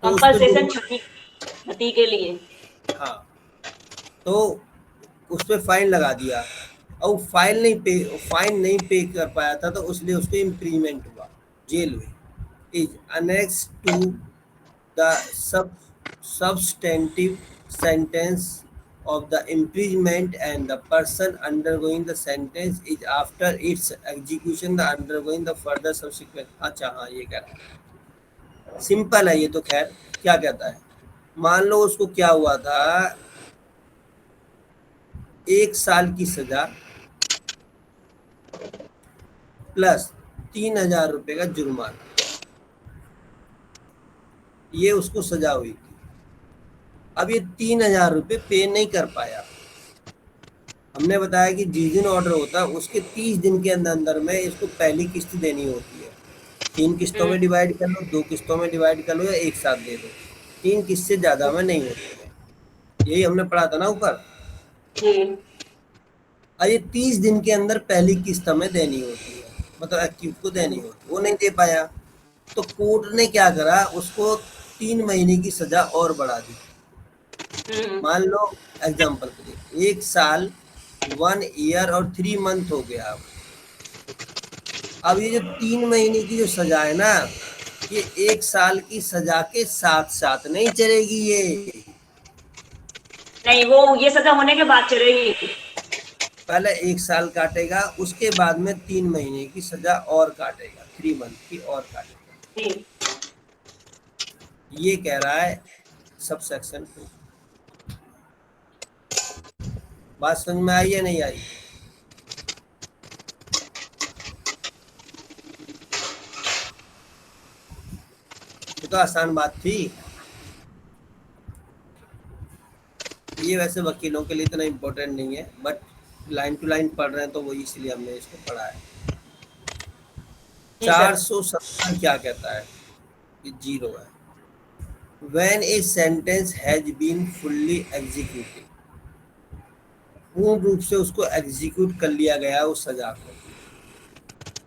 तो उसको कंपनसेशन क्षति के लिए। हाँ तो उस पर फाइन लगा दिया और फाइन नहीं पे कर पाया था, तो उसलिए उसको इम्प्रीमेंट हुआ, जेल हुई। Is annex to the substantive sentence of the imprisonment and the person undergoing the sentence is after its execution the undergoing the further subsequent। अच्छा हाँ ये कह रहा है, सिंपल है ये तो। खैर क्या कहता है, मान लो उसको क्या हुआ था, 1 साल की सजा प्लस 3,000 रुपये का जुर्माना, ये उसको सजा हुई थी। अब ये 3,000 रुपये पे नहीं कर पाया। हमने बताया कि जिस दिन ऑर्डर होता है उसके 30 दिन के अंदर अंदर में इसको पहली किस्त देनी होती है। 3 किस्तों में डिवाइड कर लो, 2 किस्तों में डिवाइड कर लो या एक साथ दे दो, 3 किस्त से ज़्यादा में नहीं होती है। यही हमने पढ़ा था ना ऊपर। और ये 30 दिन के अंदर पहली किस्त हमें देनी होती है, मतलब एक्यूज को देनी होती है, वो नहीं दे पाया तो कोर्ट ने क्या करा, उसको 3 महीने की सजा और बढ़ा दी। मान लो एग्जाम्पल के लिए 1 साल 1 ईयर और 3 मंथ हो गया। अब ये जो 3 महीने की जो सजा है ना, ये 1 साल की सजा के साथ साथ नहीं चलेगी, ये नहीं, वो ये सजा होने के बाद चलेगी। पहले 1 साल काटेगा, उसके बाद में 3 महीने की सजा और काटेगा, 3 मंथ की और काटेगा। ये कह रहा है सब सेक्शन 2। बात समझ में आई या नहीं आई? ये तो आसान बात थी। ये वैसे वकीलों के लिए इतना इम्पोर्टेंट नहीं है, बट लाइन टू लाइन पढ़ रहे हैं तो वही, इसलिए हमने इसको पढ़ा है। 470 क्या कहता है, ये 0 है। When a sentence has been fully executed, पूर्ण रूप से उसको एग्जीक्यूट कर लिया गया उस सजा को,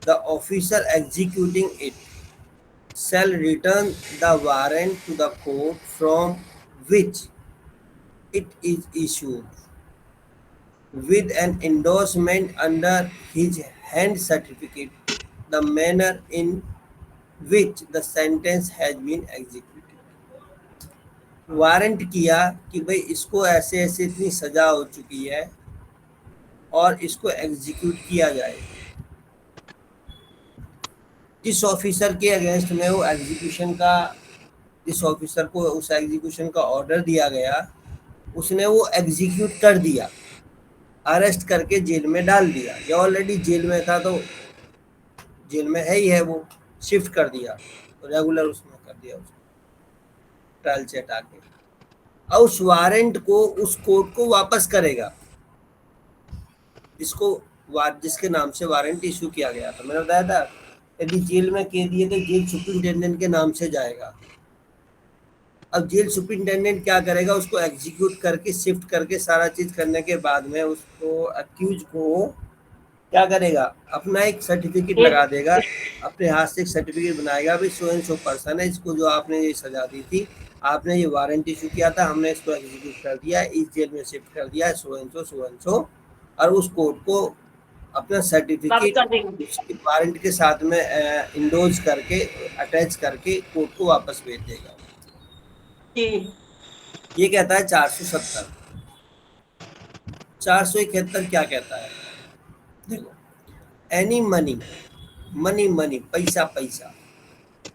the officer executing it shall return the warrant to the court from which it is issued with an endorsement under his hand certificate the manner in which the sentence has been executed। Warrant किया कि भाई इसको ऐसे ऐसे इतनी सजा हो चुकी है और इसको एग्जीक्यूट किया जाए। जिस ऑफिसर के अगेंस्ट में वो एग्जीक्यूशन का, जिस ऑफिसर को उस एग्जीक्यूशन का ऑर्डर दिया गया, उसने वो एग्जीक्यूट कर दिया, अरेस्ट करके जेल में डाल दिया, या ऑलरेडी जेल में था तो जेल में है ही है, वो शिफ्ट कर दिया तो रेगुलर उसमें कर दिया, उसको ट्रायल से हटा के, और उस वारंट को उस कोर्ट को वापस करेगा जिसके नाम से वारंट इशू किया गया था। मैंने बताया था यदि जेल में कैदी है तो जेल सुपरिटेंडेंट के नाम से जाएगा। अब जेल सुपरिटेंडेंट क्या करेगा, उसको एग्जीक्यूट करके शिफ्ट करके सारा चीज करने के बाद में उसको अक्यूज को क्या करेगा, अपना एक सर्टिफिकेट लगा देगा, अपने हाथ से एक सर्टिफिकेट बनाएगा, भाई सो एंड सो पर्सन है, इसको जो आपने ये सजा दी थी, आपने ये वारंट इशू किया था, हमने इसको एग्जीक्यूट कर दिया, इस जेल में शिफ्ट कर दिया है, सो एंड सो, और उस कोर्ट को अपना वापस सर्टिफिकेट कर देंगे। उसके वारंट के साथ में इंडोज करके अटैच करके कोर्ट को वापस भेज देगा। जी। ये कहता है 470। 471 क्या कहता है, देखो, एनी मनी, मनी पैसा पैसा,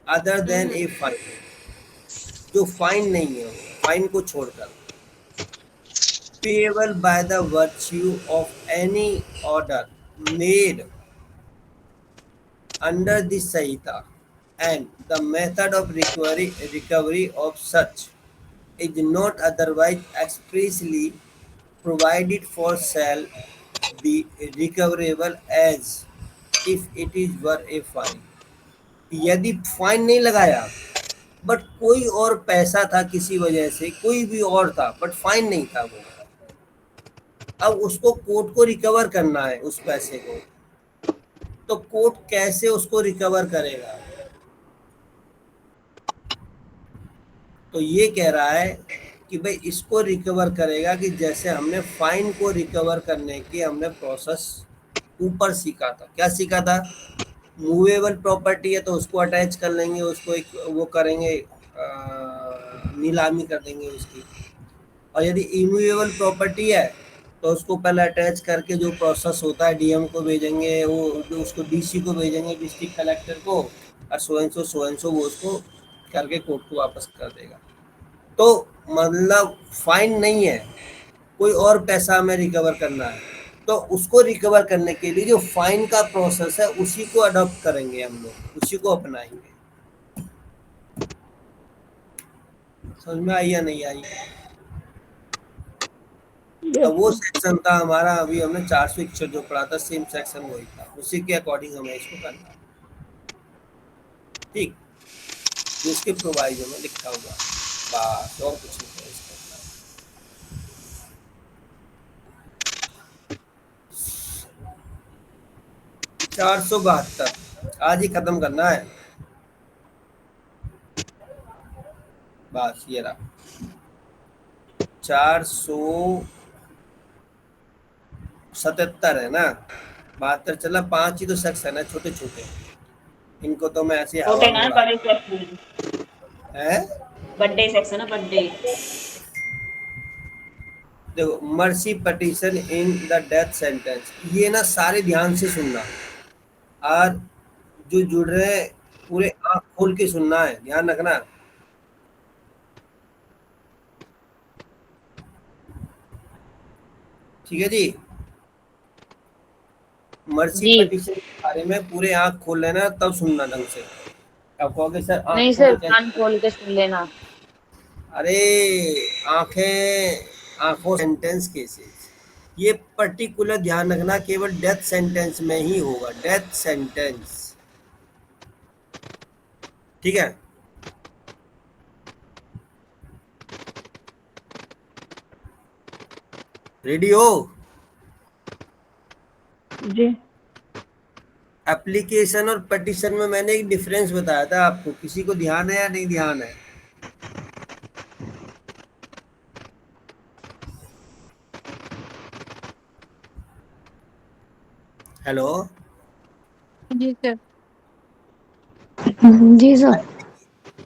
अदर देन ए फाइन, जो फाइन नहीं है, फाइन को छोड़कर, payable by the virtue of any order made under this Samhita and the method of recovery of such is not otherwise expressly provided for shall be recoverable as if it is were a fine। यदि fine नहीं लगाया but कोई और पैसा था, किसी वजह से कोई भी और था बट फाइन नहीं था वो, अब उसको कोर्ट को रिकवर करना है उस पैसे को, तो कोर्ट कैसे उसको रिकवर करेगा, तो ये कह रहा है कि भाई इसको रिकवर करेगा कि जैसे हमने फाइन को रिकवर करने की हमने प्रोसेस ऊपर सीखा था। क्या सीखा था, मूवेबल प्रॉपर्टी है तो उसको अटैच कर लेंगे, उसको एक वो करेंगे, नीलामी कर देंगे उसकी, और यदि इमूवेबल प्रॉपर्टी है तो उसको पहले अटैच करके जो प्रोसेस होता है डीएम को भेजेंगे, वो उसको डीसी को भेजेंगे, डिस्ट्रिक्ट कलेक्टर को, और सो एंड सो वो उसको करके कोर्ट को वापस कर देगा। तो मतलब फाइन नहीं है, कोई और पैसा हमें रिकवर करना है, तो उसको रिकवर करने के लिए जो फाइन का प्रोसेस है उसी को अडॉप्ट करेंगे हम लोग, उसी को अपनाएंगे। समझ में आई या नहीं आई? तो वो सेक्शन था हमारा, अभी हमने 461 जो पढ़ा था सेम सेक्शन वही था, उसी के अकॉर्डिंग हमें इसको करना है, ठीक, उसके प्रोवाइजो में लिखा हुआ बस, और कुछ नहीं है इसका। 472 आज ही खत्म करना है बस, ये रहा 477 है ना, 72 चला, 5 ही तो सेक्शन है छोटे छोटे, इनको तो मैं ऐसे छोटे ना बड़े सेक्शन है, बर्थडे सेक्शन है, बर्थडे। देखो, mercy petition in the death sentence, ये ना सारे ध्यान से सुनना, और जो जुड़ रहे हैं पूरे आंख खोल के सुनना है, ध्यान रखना। ठीक है जी, मर्सी पिटीशन के बारे में पूरे आंख खोल लेना, तब सुनना ढंग से। अब कहोगे सर नहीं सर, कान खोल के सुन लेना। अरे आंखों सेंटेंस केसेस, ये पर्टिकुलर ध्यान रखना, केवल डेथ सेंटेंस में ही होगा, डेथ सेंटेंस, ठीक है। रेडी हो? जी। एप्लीकेशन और पिटीशन में मैंने एक डिफरेंस बताया था आपको, किसी को ध्यान है या नहीं ध्यान है? हेलो जी सर। जी सर।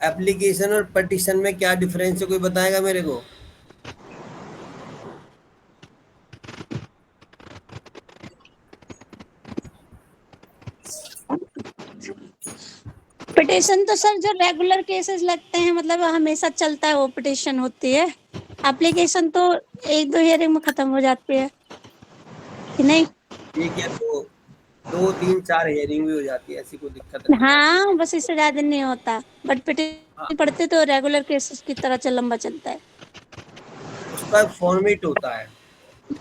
एप्लीकेशन और पिटीशन में क्या डिफरेंस है, कोई बताएगा मेरे को? पिटिशन तो सर जो रेगुलर केसेस लगते हैं, मतलब हमेशा चलता है, वो पिटिशन होती है। एप्लीकेशन तो एक दो हियरिंग में खत्म हो जाती है कि नहीं? ठीक है, तो 2 3 4 हियरिंग भी हो जाती है, ऐसी कोई दिक्कत नहीं। हाँ, बस इससे ज्यादा नहीं होता, बट पिटिशन पढ़ते तो रेगुलर केसेस की तरह लंबा चलता है। उसका फॉर्मेट होता है,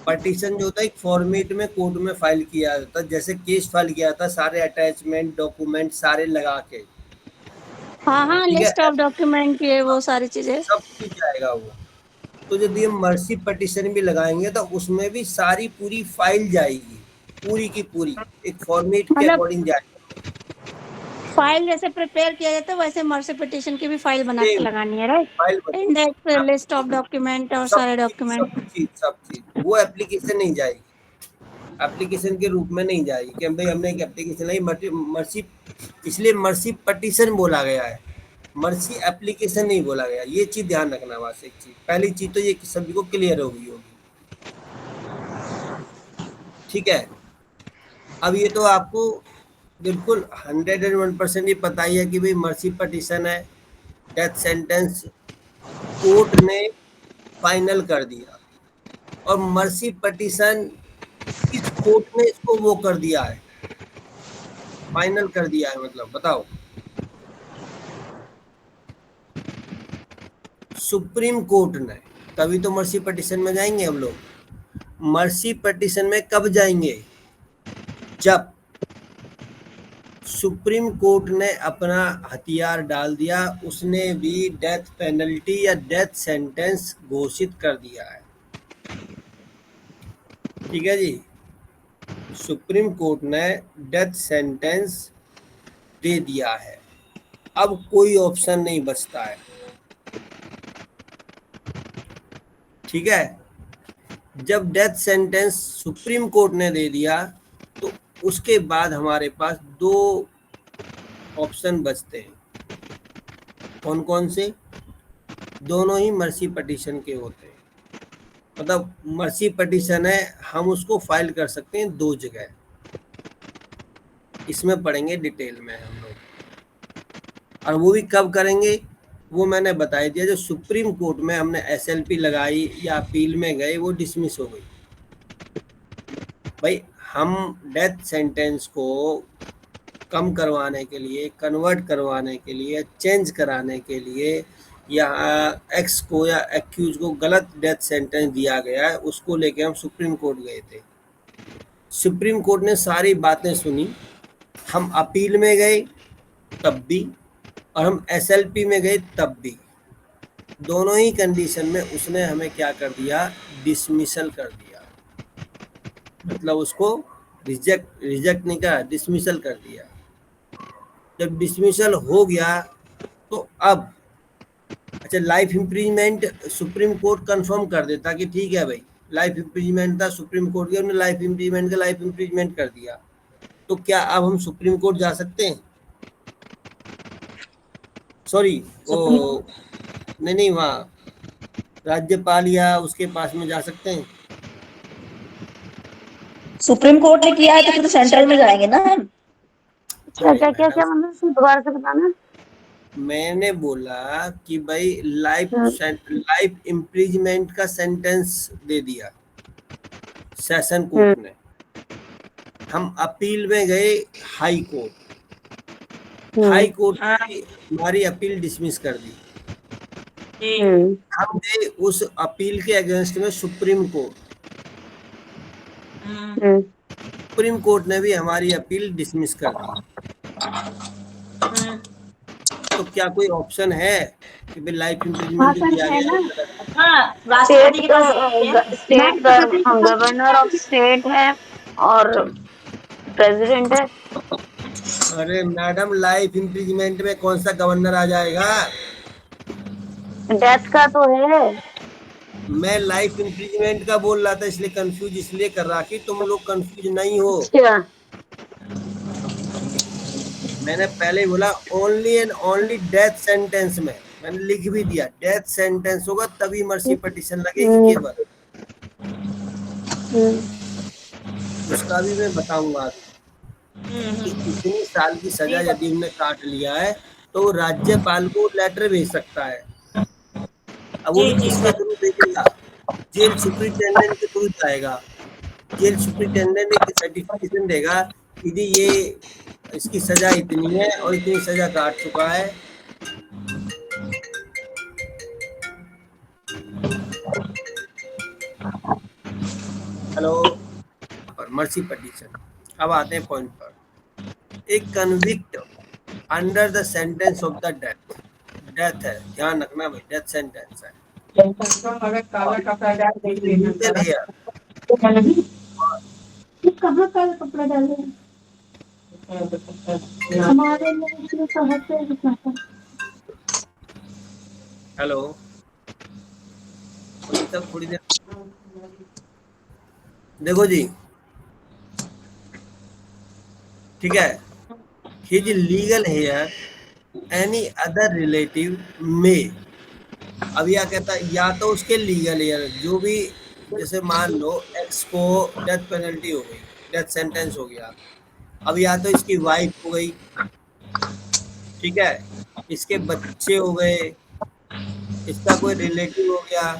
पिटीशन जो होता है एक फॉर्मेट में कोर्ट में फाइल किया जाता है, जैसे केस फाइल किया था, सारे अटैचमेंट डॉक्यूमेंट सारे लगा के, हाँ, ठीक है, लिस्ट ऑफ डॉक्यूमेंट की है, वो सारी चीजें सब कुछ जाएगा वो। तो यदि हम मर्सी पिटीशन भी लगाएंगे तो उसमें भी सारी पूरी फाइल जाएगी, पूरी की पूरी एक फॉर्मेट के मतलब अकॉर्डिंग जाएगी। फाइल जैसे प्रिपेयर किया जाता है वैसे मर्सी पिटीशन की भी फाइल बना के सेम लगानी है, राइट? फाइल बनी, इंडेक्स, सब लिस्ट ऑफ डॉक्यूमेंट और सब सारे चीज सब डॉक्यूमेंट। चीज सब चीज वो एप्लीकेशन नहीं जाएगी, एप्लीकेशन के रूप में नहीं जाएगी कि भाई हमने एक एप्लीकेशन लाई मर्सी, इसलिए मर्सी पटिशन बोला गया है, मर्सी एप्लीकेशन नहीं बोला गया। ये चीज ध्यान रखना बस, एक चीज पहली चीज तो ये कि सभी को क्लियर हो गई होगी। ठीक है, अब ये तो आपको बिल्कुल 101% ये पता ही है कि भाई मर्सी पटिशन है, डेथ सेंटेंस कोर्ट ने फाइनल कर दिया, और मर्सी पटिशन किस कोर्ट ने इसको वो कर दिया है, फाइनल कर दिया है, मतलब बताओ। सुप्रीम कोर्ट ने, तभी तो मर्सी पटिशन में जाएंगे हम लोग। मर्सी पटिशन में कब जाएंगे, जब सुप्रीम कोर्ट ने अपना हथियार डाल दिया, उसने भी डेथ पेनल्टी या डेथ सेंटेंस घोषित कर दिया है। ठीक है जी, सुप्रीम कोर्ट ने डेथ सेंटेंस दे दिया है, अब कोई ऑप्शन नहीं बचता है। ठीक है, जब डेथ सेंटेंस सुप्रीम कोर्ट ने दे दिया तो उसके बाद हमारे पास दो ऑप्शन बचते हैं। कौन कौन से? दोनों ही मर्सी पटिशन के होते हैं, मतलब मर्सी पटिशन है, हम उसको फाइल कर सकते हैं दो जगह, इसमें पढ़ेंगे डिटेल में हम लोग, और वो भी कब करेंगे वो मैंने बता दिया। जो सुप्रीम कोर्ट में हमने एसएलपी लगाई या अपील में गए वो डिसमिस हो गई। भाई हम डेथ सेंटेंस को कम करवाने के लिए, कन्वर्ट करवाने के लिए, चेंज कराने के लिए, या एक्स को या एक्यूज को गलत डेथ सेंटेंस दिया गया है, उसको लेके हम सुप्रीम कोर्ट गए थे। सुप्रीम कोर्ट ने सारी बातें सुनी, हम अपील में गए तब भी, और हम एसएलपी में गए तब भी, दोनों ही कंडीशन में उसने हमें क्या कर दिया, डिसमिसल कर दिया। मतलब उसको रिजेक्ट नहीं करा, डिसमिसल कर दिया। जब डिसमिसल हो गया तो अब अच्छा, life imprisonment supreme court confirm कर देता कि ठीक है भाई लाइफ इम्प्रीजमेंट था, सुप्रीम कोर्ट ने लाइफ इम्प्रीजमेंट का लाइफ इम्प्रीजमेंट कर दिया, तो क्या अब हम सुप्रीम कोर्ट जा सकते हैं? सॉरी, ओ नहीं, वहाँ राज्यपाल या उसके पास में जा सकते हैं। सुप्रीम कोर्ट ने किया है तो फिर तो सेंट्रल में जाएंगे ना हम। क्या क्या क्या क्या मतलब दोबारा से बताना। मैंने बोला कि भाई लाइफ इम्प्रीजमेंट का सेंटेंस दे दिया सेशन कोर्ट ने, हम अपील में गए हाई कोर्ट, हाई कोर्ट ने हमारी अपील डिसमिस कर दी, हम गए उस अपील के अगेंस्ट में सुप्रीम कोर्ट, सुप्रीम कोर्ट ने भी हमारी अपील डिसमिस कर दी। तो क्या कोई ऑप्शन है कि भाई लाइफ इम्प्रीजमेंट जो दिया गया है? हाँ, राष्ट्रपति के पास स्टेट गवर्नर ऑफ स्टेट है और प्रेसिडेंट है। अरे मैडम, लाइफ इम्प्रीजमेंट में कौन सा गवर्नर आ जाएगा? डेथ का तो है। मैं लाइफ इम्प्रीजमेंट का बोल रहा था, इसलिए कंफ्यूज इसलिए कर रहा कि तुम लोग कंफ्यूज नहीं हो। क्या? मैंने पहले बोला only and only death sentence में, मैंने लिख भी दिया डेथ सेंटेंस होगा तभी मर्सी पटिशन लगेगी केवल, उसका भी मैं बताऊंगा कि इतनी साल की सजा यदि हमने काट लिया है तो राज्यपाल को लेटर भेज सकता है। अब वो भी किसके थ्रू भेजेगा? जेल सुपरिटेंडेंट के थ्रू जाएगा, जेल सुपरिटेंडेंट एक सर्टिफिकेशन देगा कि जी ये इसकी सजा इतनी है और इतनी सजा काट चुका है। हेलो, पर मर्सी पटिशन। अब आते हैं पॉइंट पर। एक convict under the sentence of the death, death है, ध्यान रखना भाई, डेथ सेंटेंस है। कहाँ का कपड़ा डाल रहे हैं हमारे में इसमें कहाँ पे है? हेलो, वही सब थोड़ी देर। देखो जी, ठीक है, his legal heir any other relative में, अब यह कहता है या तो उसके लीगल हेयर जो भी, जैसे मान लो एक्स को डेथ पेनल्टी हो गई, डेथ सेंटेंस हो गया, अब या तो इसकी वाइफ हो गई, ठीक है, इसके बच्चे हो गए, इसका कोई रिलेटिव हो गया,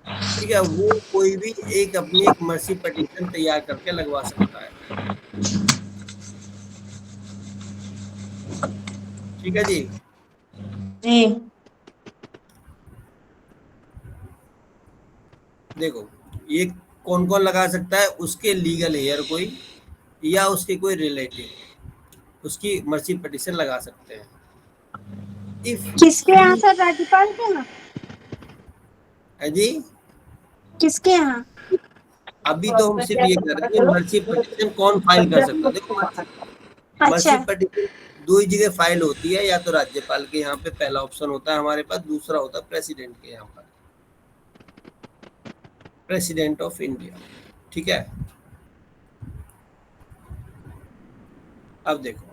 ठीक है, वो कोई भी एक अपनी एक मर्सी पिटीशन तैयार करके लगवा सकता है। ठीक है जी। जी। देखो, ये कौन कौन लगा सकता है, उसके लीगल हेयर कोई या उसके कोई रिलेटिव उसकी मर्सी पिटीशन लगा सकते हैं। इफ किसके यहाँ सर? राज्यपाल के यहाँ? है जी, किसके यहाँ? अभी तो हम सिर्फ ये कर रहे हैं मर्सी पिटीशन कौन फाइल कर सकता है। देखो, मर्सी अच्छा, पिटीशन दो ही जगह फाइल होती है, या तो राज्यपाल के यहाँ पे पहला ऑप्शन होता है हमारे पास, दूसरा होता है प्रेसिडेंट के यहाँ पर, प्रेसिडेंट ऑफ इंडिया। ठीक है, अब देखो,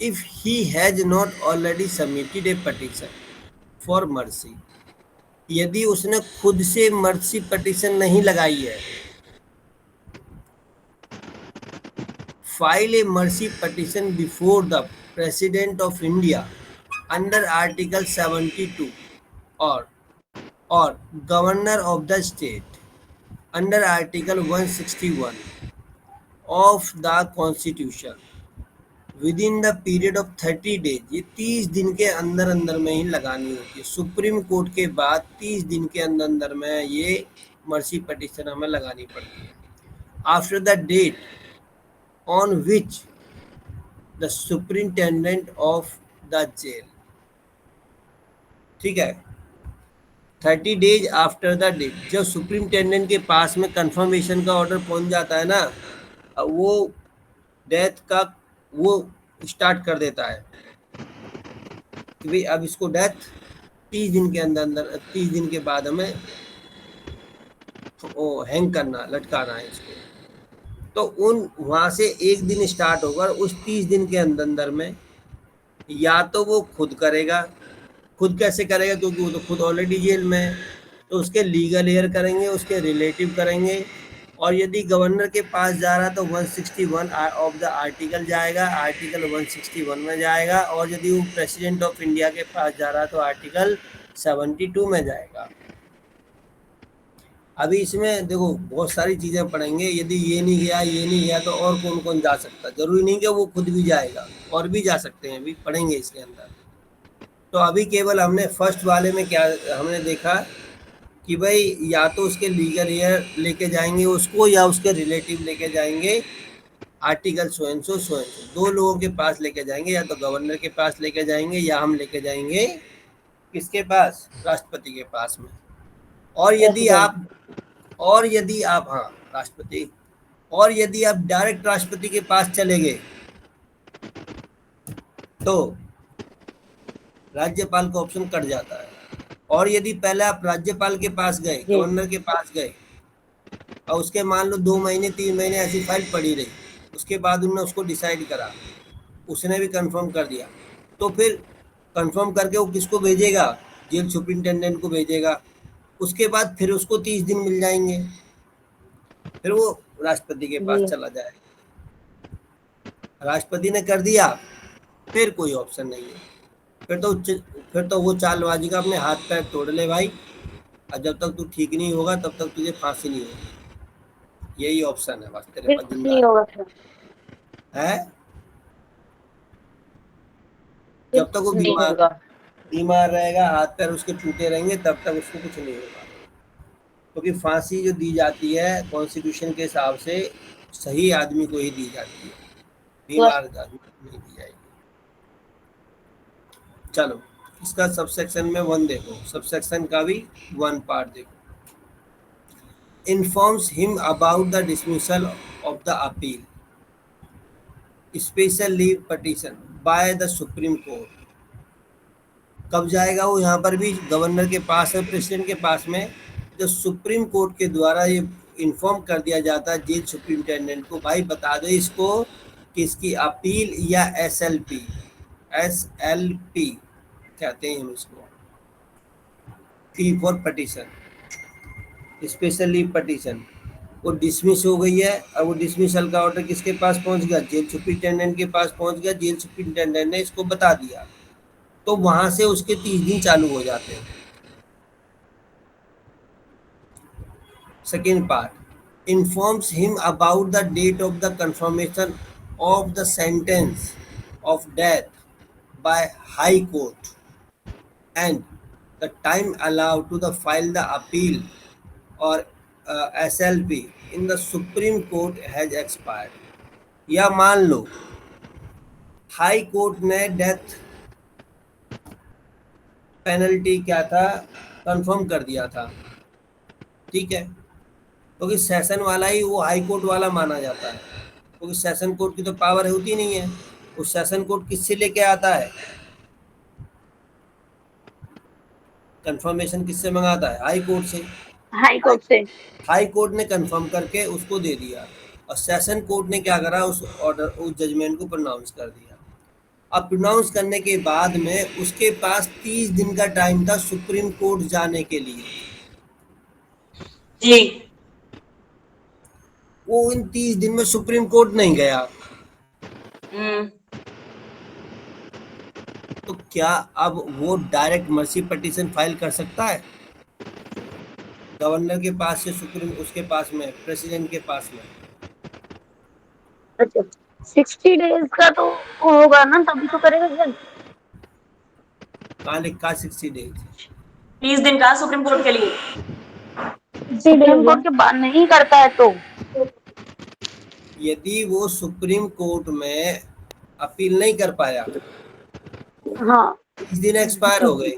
if he has not already submitted A petition for mercy, यदि उसने खुद से मर्सी पिटीशन नहीं लगाई है, file A mercy petition before the president of India under article 72 और governor of the state under article 161 of the constitution with in the period of 30 days, ये 30 दिन के अंदर अंदर में ही लगानी होती है। सुप्रीम कोर्ट के बाद 30 दिन के अंदर अंदर में ये मर्सी पिटीशन हमें लगानी पड़ती है। After the date on which the superintendent of the jail, ठीक है, 30 डेज आफ्टर द डेट, जब सुप्रिंटेंडेंट के पास में कंफर्मेशन का ऑर्डर पहुंच जाता है ना, अब वो डेथ का वो स्टार्ट कर देता है कि भाई अब इसको डेथ 30 दिन के अंदर अंदर 30 दिन के बाद हमें हैंग करना, लटकाना है इसको। तो उन वहाँ से एक दिन स्टार्ट होगा, उस 30 दिन के अंदर अंदर में या तो वो खुद करेगा, खुद कैसे करेगा, क्योंकि वो तो खुद ऑलरेडी जेल में है, तो उसके लीगल हेयर करेंगे, उसके रिलेटिव करेंगे, और यदि गवर्नर के पास जा रहा तो 161 ऑफ द आर्टिकल जाएगा, आर्टिकल 161 में जाएगा, और यदि वो प्रेसिडेंट ऑफ इंडिया के पास जा रहा तो आर्टिकल 72 में जाएगा। अभी इसमें देखो बहुत सारी चीज़ें पढ़ेंगे, यदि ये नहीं गया तो और कौन कौन जा सकता, जरूरी नहीं कि वो खुद भी जाएगा, और भी जा सकते हैं, अभी पढ़ेंगे इसके अंदर। तो अभी केवल हमने फर्स्ट वाले में क्या हमने देखा कि भाई या तो उसके लीगल हेयर लेके जाएंगे उसको, या उसके रिलेटिव लेके जाएंगे, आर्टिकल सो एंड सो, दो लोगों के पास लेके जाएंगे, या तो गवर्नर के पास लेके जाएंगे, या हम लेके जाएंगे किसके पास, राष्ट्रपति के पास में। और यदि आप हाँ राष्ट्रपति, और यदि आप डायरेक्ट राष्ट्रपति के पास चले गए तो राज्यपाल का ऑप्शन कट जाता है। और यदि पहले आप राज्यपाल के पास गए, गवर्नर के पास गए, और उसके मान लो 2 महीने 3 महीने ऐसी फाइल पड़ी रही, उसके बाद उन्होंने उसको डिसाइड करा, उसने भी कंफर्म कर दिया, तो फिर कंफर्म करके वो किसको भेजेगा, जेल सुपरिंटेंडेंट को भेजेगा। उसके बाद फिर उसको 30 दिन मिल जाएंगे, फिर वो राष्ट्रपति के पास चला जाएगा। राष्ट्रपति ने कर दिया, फिर कोई ऑप्शन नहीं है, फिर तो वो चालबाजी का अपने हाथ पैर तोड़ ले भाई, और जब तक तू ठीक नहीं होगा तब तक तुझे फांसी नहीं होगी। यही ऑप्शन है बस तेरे पास, जिंदा है। जब तक वो बीमार रहेगा, हाथ पैर उसके टूटे रहेंगे, तब तक उसको कुछ नहीं होगा, क्योंकि फांसी जो दी जाती है कॉन्स्टिट्यूशन के हिसाब से सही आदमी को ही दी जाती है, बीमार आदमी को नहीं दी जाएगी। चलो इसका सबसेक्शन में 1 देखो, सबसेक्शन का भी 1 पार्ट देखो। informs him about the dismissal of the appeal, special leave petition by the Supreme Court. कब जाएगा वो? यहाँ पर भी गवर्नर के पास है, प्रेसिडेंट के पास में, जो सुप्रीम कोर्ट के द्वारा ये इन्फॉर्म कर दिया जाता है जेल सुप्रिंटेंडेंट को, भाई बता दो इसको कि इसकी अपील या एसएलपी कहते हैं हम इसको, fee for petition, special leave petition, वो डिसमिस हो गई है। अब वो डिसमिसल का ऑर्डर किसके पास पहुंच गया? जेल सुप्रिंटेंडेंट के पास पहुंच गया। जेल सुप्रिंटेंडेंट ने इसको बता दिया, तो वहां से उसके 30 दिन चालू हो जाते हैं। Second part, informs him about the date of the confirmation of the sentence of death by High Court and the time allowed to the file the appeal or SLP in the Supreme Court has expired. या मान लो high court ने death penalty क्या था confirm कर दिया था, ठीक है, क्योंकि सेशन वाला ही वो हाई कोर्ट वाला माना जाता है, क्योंकि सेशन कोर्ट की तो पावर होती नहीं है। उस सेशन कोर्ट किससे लेके आता है? कंफर्मेशन किससे मंगाता है? हाई कोर्ट से। हाई कोर्ट से। हाई कोर्ट ने कंफर्म करके उसको दे दिया और सेशन कोर्ट ने क्या करा? उस ऑर्डर, उस जजमेंट को प्रोनाउंस कर दिया। अब प्रोनाउंस करने के बाद में उसके पास 30 दिन का टाइम था सुप्रीम कोर्ट जाने के लिए जी। वो इन 30 दिन में सुप्रीम कोर्ट नहीं गया। तो क्या अब वो डायरेक्ट मर्सी पिटीशन फाइल कर सकता है? गवर्नर के पास से सुप्रीम, उसके पास में, प्रेसिडेंट के पास में। अच्छा, 60 डेज का तो होगा ना, तभी तो करेगा सर। कहाँ लिखा 60 डेज? 30 दिन का सुप्रीम कोर्ट के लिए। सुप्रीम कोर्ट के बाद नहीं करता है तो यदि वो सुप्रीम कोर्ट में अपील नहीं कर पाया, हाँ, 30 दिन एक्सपायर हो गए,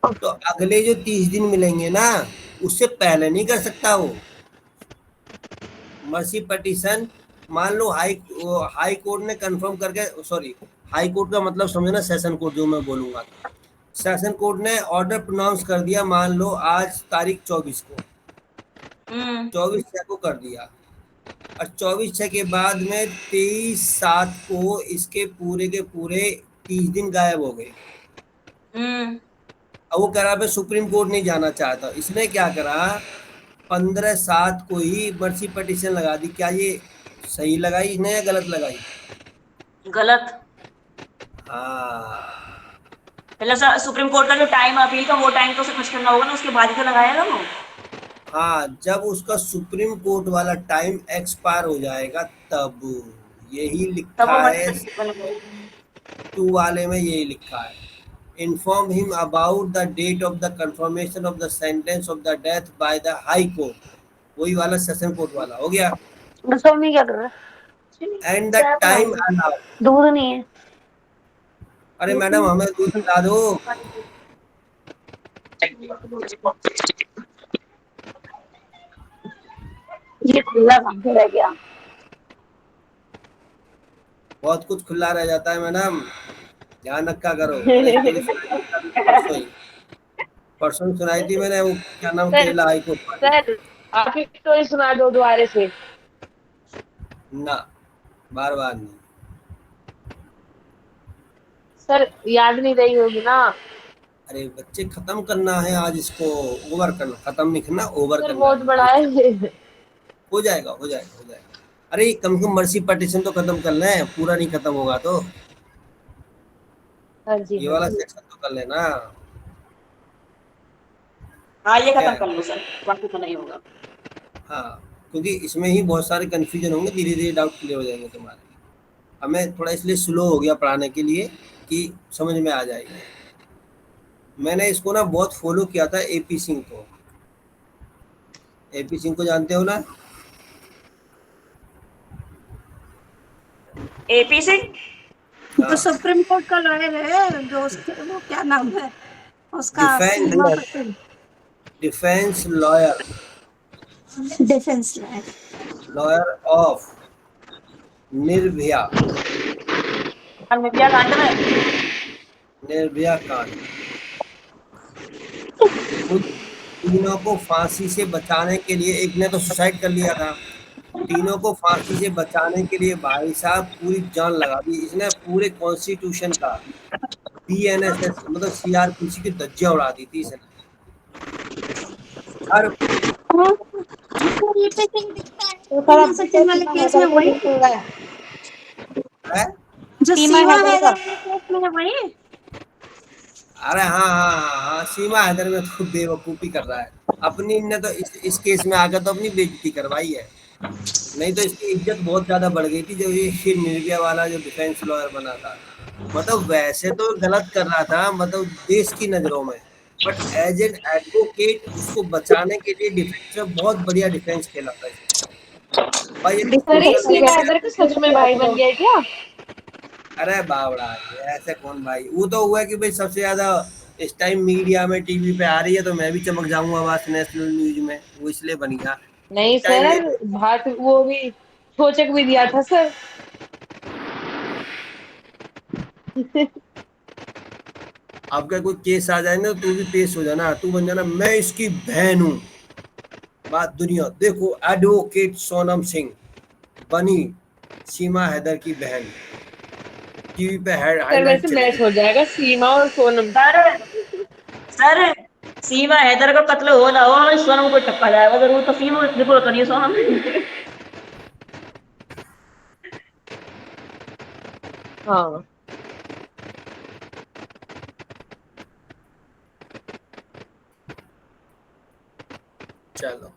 तो अगले जो 30 दिन मिलेंगे ना, उससे पहले नहीं कर सकता वो मर्सी पिटीशन। मान लो हाई कोर्ट ने कंफर्म करके, सॉरी हाई कोर्ट का मतलब समझो ना, सेशन कोर्ट जो मैं बोलूंगा, सेशन कोर्ट ने ऑर्डर प्रोनाउंस कर दिया, मान लो आज तारीख 24 को, 24/6 को कर दिया, और 24/6 के बाद में 23/7 को इसके पूरे के पूरे 30 दिन गायब हो गए। अब वो करा मैं सुप्रीम कोर्ट नहीं जाना चाहता, इसने क्या करा? 15/7 को ही मर्सी पिटीशन लगा दी। क्या ये सही लगाई इसने या गलत लगाई? गलत। हाँ, पहले सुप्रीम कोर्ट का जो टाइम अपील का, वो टाइम तो उसे कुछ करना होगा ना, उसके बाद ही तो लगाएगा वो। हाँ, जब उसका सुप्रीम कोर्ट वाला टाइम एक्सपायर हो जाएगा तब। यही लिखा है 2 वाले में, यही लिखा है, inform him about the date of the confirmation of the sentence of the death by the high court, वही वाला सेशन कोर्ट वाला हो गया। रसोई क्या कर रहा है? and the time allowed। दूध नहीं है। अरे मैडम हमें दूध पिला दो। ये खुला कहाँ पे रह गया? बहुत कुछ खुला रह जाता है मैडम, ध्यान रखा करो। परसों सुनाई थी मैंने, वो क्या नाम, केरला हाई कोर्ट। सर आप ही स्टोरी सुना दो दोबारा से। ना, बार बार नहीं सर, याद नहीं रही होगी ना। अरे बच्चे, खत्म करना है आज इसको, ओवर करना, खत्म नहीं करना, ओवर सर करना। बहुत बड़ा है। हो जाएगा, हो जाएगा, हो जाएगा। अरे कम से कम मर्सी पिटीशन तो खत्म कर लें, पूरा नहीं खत्म होगा तो। हाँ जी, ये वाला सेक्शन तो कर लेना। हाँ, ये खत्म कर लो सर, बाकी तो नहीं होगा। हाँ, क्योंकि इसमें ही बहुत सारे कंफ्यूजन होंगे, धीरे धीरे डाउट क्लियर हो जाएंगे तुम्हारे। हमें थोड़ा इसलिए स्लो हो गया पढ़ाने के लिए कि समझ में आ जाएगी। मैंने इसको ना बहुत फॉलो किया था एपी सिंह को। एपी सिंह को जानते हो ना? एपी सिंह तो सुप्रीम कोर्ट का लॉयर है जो उसके, वो क्या नाम है उसका? Defence lawyer, defence line. Lawyer of Nirbhaya, और निर्भया कांड में निर्भया कांड। उन तीनों को फांसी से बचाने के लिए, एक ने तो सुसाइड कर लिया था, तीनों को फांसी से बचाने के लिए भाई साहब पूरी जान लगा दी इसने। पूरे कॉन्स्टिट्यूशन का, बीएनएसएस मतलब सीआरपीसी की धज्जियां उड़ा दी थी इसने। हर तो सचिन वाले केस में वही है। जो सीमा हैदर के केस में वही। अरे हाँ हाँ हाँ हाँ, सीमा हैदर में तो बेवकूफी कर रहा है अपनी ने तो इस केस में आकर तो अपनी बेइज्जती करवाई है, नहीं तो इसकी इज्जत बहुत ज्यादा बढ़ गई थी जो ये निर्भया वाला जो डिफेंस लॉयर बना था। मतलब वैसे तो गलत कर रहा था मतलब देश की नजरों में, बट एज एन एडवोकेट उसको बचाने के लिए डिफेंस में बहुत बढ़िया डिफेंस खेला था इसने। भाई सर ये सीमा हैदर का सच में भाई बन गया है क्या? अरे बावड़ा ऐसे कौन भाई, वो तो हुआ है कि भाई सबसे ज्यादा इस टाइम मीडिया में टीवी पे आ रही है तो मैं भी चमक जाऊंगा बस नेशनल न्यूज में, वो इसलिए बन गया। नहीं इस टाइम सर, भाट वो भी छोचक भी दिया था सर। आपका कोई केस आ जाए ना तू भी पेश हो जाना, तू बन जाना मैं इसकी बहन हूँ। बात दुनिया देखो, एडवोकेट सोनम सिंह बनी सीमा हैदर की बहन, टीवी पे सर हाईलाइट वैसे मैच हो जाएगा सीमा और सोनम। सर सीमा हैदर का कत्ल हो ना हो, सोनम को टक्का जाएगा जरूर, तो सीमा रिपोर्ट करिए सोनम। हाँ चलो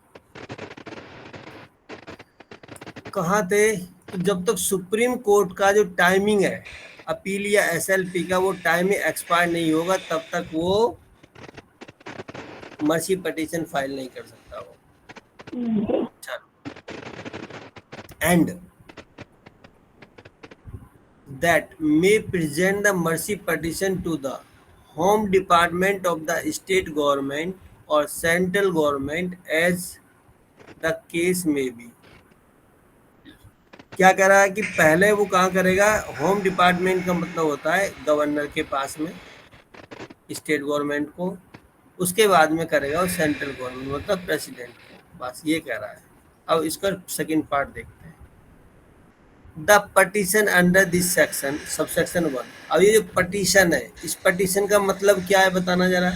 कहाँ थे, तो जब तक सुप्रीम कोर्ट का जो टाइमिंग है अपील या एसएलपी का वो टाइमिंग एक्सपायर नहीं होगा तब तक वो मर्सी पिटीशन फाइल नहीं कर सकता वो। And that may present the mercy petition to the home department of the state government or central government as the case may be। क्या कह रहा है कि पहले वो कहाँ करेगा, होम डिपार्टमेंट का मतलब होता है गवर्नर के पास में स्टेट गवर्नमेंट को, उसके बाद में करेगा वो सेंट्रल गवर्नमेंट मतलब प्रेसिडेंट को, बस ये कह रहा है। अब इसका सेकंड पार्ट देखते हैं। The petition under this section subsection 1। अब ये जो पटिशन है इस पटिशन का मतलब क्या है बताना जरा।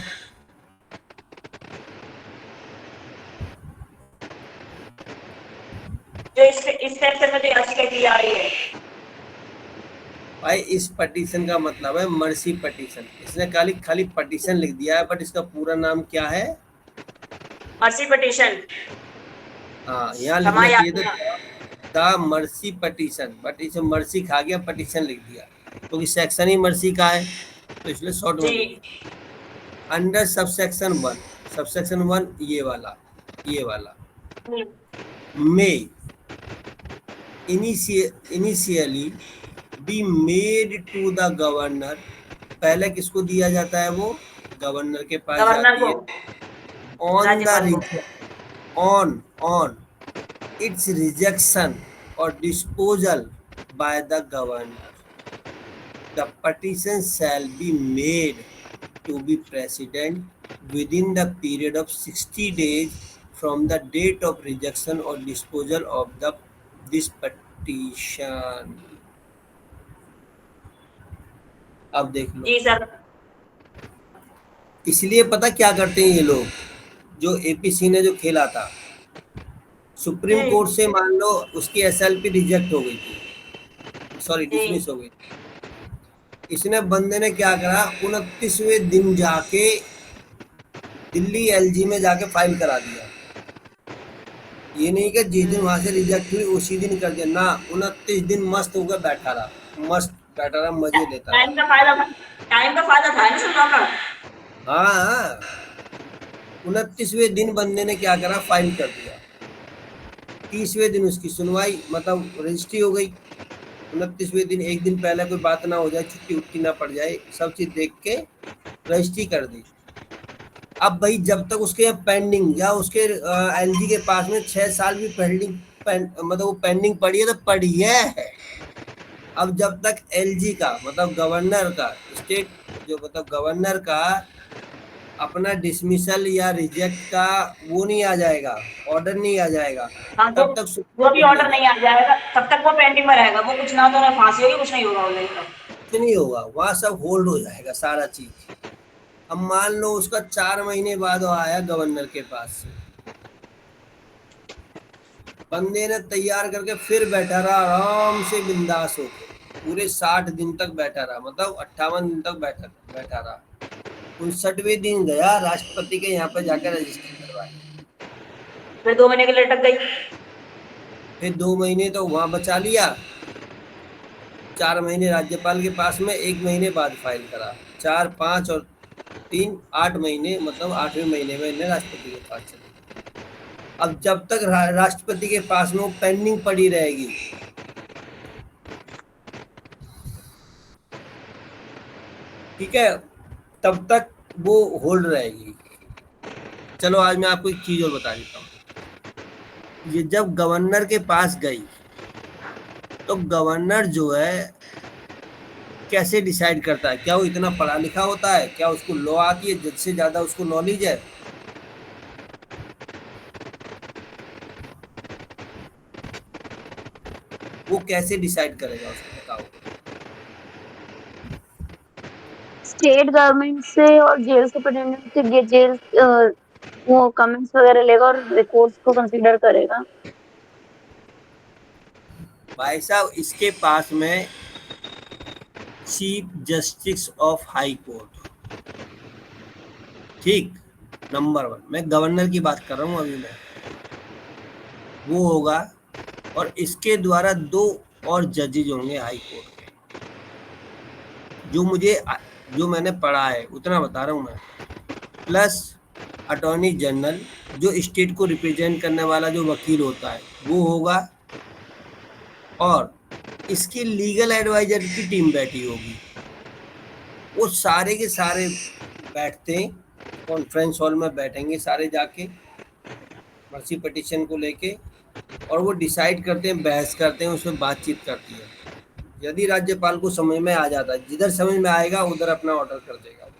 जो इस सेक्शन में जो याचिका की जा रही है भाई इस पटिशन का मतलब है मर्सी पटिशन, इसने खाली पटिशन लिख दिया है बट इसका पूरा नाम क्या है, मर्सी पिटीशन। हाँ यहाँ लिखना चाहिए था द मर्सी पटिशन, बट इसे मर्सी खा गया पटिशन लिख दिया क्योंकि सेक्शन ही मर्सी का है तो इसलिए शॉर्ट में अंडर सबसेक्शन 1, सबसेक्शन 1 ये वाला may initially be made to the governor, पहले किसको दिया जाता है वो गवर्नर के पास जाती है on its rejection or disposal by the governor, the petition shall be made to be precedent within the period of 60 days from the date of rejection or disposal of this petition। अब देख लो जी sir. इसलिए पता क्या करते हैं ये लोग, जो एपीसी ने जो खेला था सुप्रीम कोर्ट से, मान लो उसकी एसएलपी रिजेक्ट हो गई थी, सॉरी डिसमिस हो गई थी, इसने बंदे ने क्या करा 29वें दिन जाके दिल्ली एलजी में जाके फाइल करा दिया। ये नहीं कि जिस दिन वहां से रिजेक्ट हुई उसी दिन कर दिया ना, 29 दिन मस्त होकर बैठा रहा, मजे लेता रहा। टाइम का फायदा था ना सुनवा का। हाँ 29वें दिन बंदे ने क्या करा फाइल कर दिया, 30वें दिन उसकी सुनवाई मतलब रजिस्ट्री हो गई, 29वें दिन एक दिन पहले कोई बात ना हो जाए, छुट्टी उट्टी ना पड़ जाए, सब चीज देख के रजिस्ट्री कर दी। अब भाई जब तक उसके पेंडिंग या उसके एलजी के पास में 6 साल भी पेंडिंग मतलब वो पेंडिंग पड़ी है तो पड़ी है। अब जब तक एलजी का मतलब गवर्नर का स्टेट जो मतलब गवर्नर का अपना डिसमिसल या रिजेक्ट का वो नहीं आ जाएगा, ऑर्डर नहीं आ जाएगा, हाँ तो तब तक वो भी ऑर्डर नहीं नहीं आ जाएगा, तब तक वो पेंडिंग में रहेगा, वो कुछ ना तो ना फांसी होगी, कुछ नहीं होगा बोलेगा। कुछ नहीं होगा, वहां सब होल्ड हो जाएगा सारा चीज। अब मान लो उसका 4 महीने बाद वो आया गवर्नर के पास से, बंदे ने तैयार करके फिर बैठा रहा आराम से बिंदास होके, पूरे 60 दिन तक बैठा रहा, मतलब 58 दिन तक बैठा बैठा रहा। 59वें दिन गया राष्ट्रपति के यहाँ पे जाकर रजिस्टर करवाया। फिर 2 महीने के लिए लटक गई। फिर 2 महीने तो वहां बचा लिया, 4 महीने राज्यपाल के पास में, 1 महीने बाद फाइल करा, 4, 5 और 3, 8 महीने, मतलब 8वें महीने में इन्हें राष्ट्रपति के पास चले। अब जब तक राष्ट्रपति के पास में वो पेंडिंग पड़ी रहेगी, ठीक है, तब तक वो होल्ड रहेगी। चलो आज मैं आपको एक चीज और बता देता हूँ। ये जब गवर्नर के पास गई तो गवर्नर जो है कैसे डिसाइड करता है, क्या वो इतना पढ़ा लिखा होता है, क्या उसको लॉ आती है, जज से ज्यादा उसको नॉलेज है? वो कैसे डिसाइड करेगा उसको बताओ। स्टेट गवर्नमेंट से और जेल सुपरिटेंडेंट से जेल वो कमेंट्स वगैरह लेगा और रिपोर्ट्स को कंसीडर करेगा। भाई साहब इसके पास में chief justice of high court, ठीक, नंबर 1, मैं गवर्नर की बात कर रहा हूँ अभी मैं, वो होगा, और इसके द्वारा 2 और जजेज होंगे हाई कोर्ट के। जो मैंने पढ़ा है उतना बता रहा हूँ मैं, प्लस अटॉर्नी जनरल जो स्टेट को रिप्रेजेंट करने वाला जो वकील होता है वो होगा, और इसकी लीगल एडवाइजर की टीम बैठी होगी। वो सारे के सारे बैठते हैं, कॉन्फ्रेंस हॉल में बैठेंगे सारे जाके मर्सी पिटीशन को लेके, और वो डिसाइड करते हैं, बहस करते हैं, उसमें बातचीत करती है। यदि राज्यपाल को समझ में आ जाता है, जिधर समझ में आएगा उधर अपना ऑर्डर कर देगा।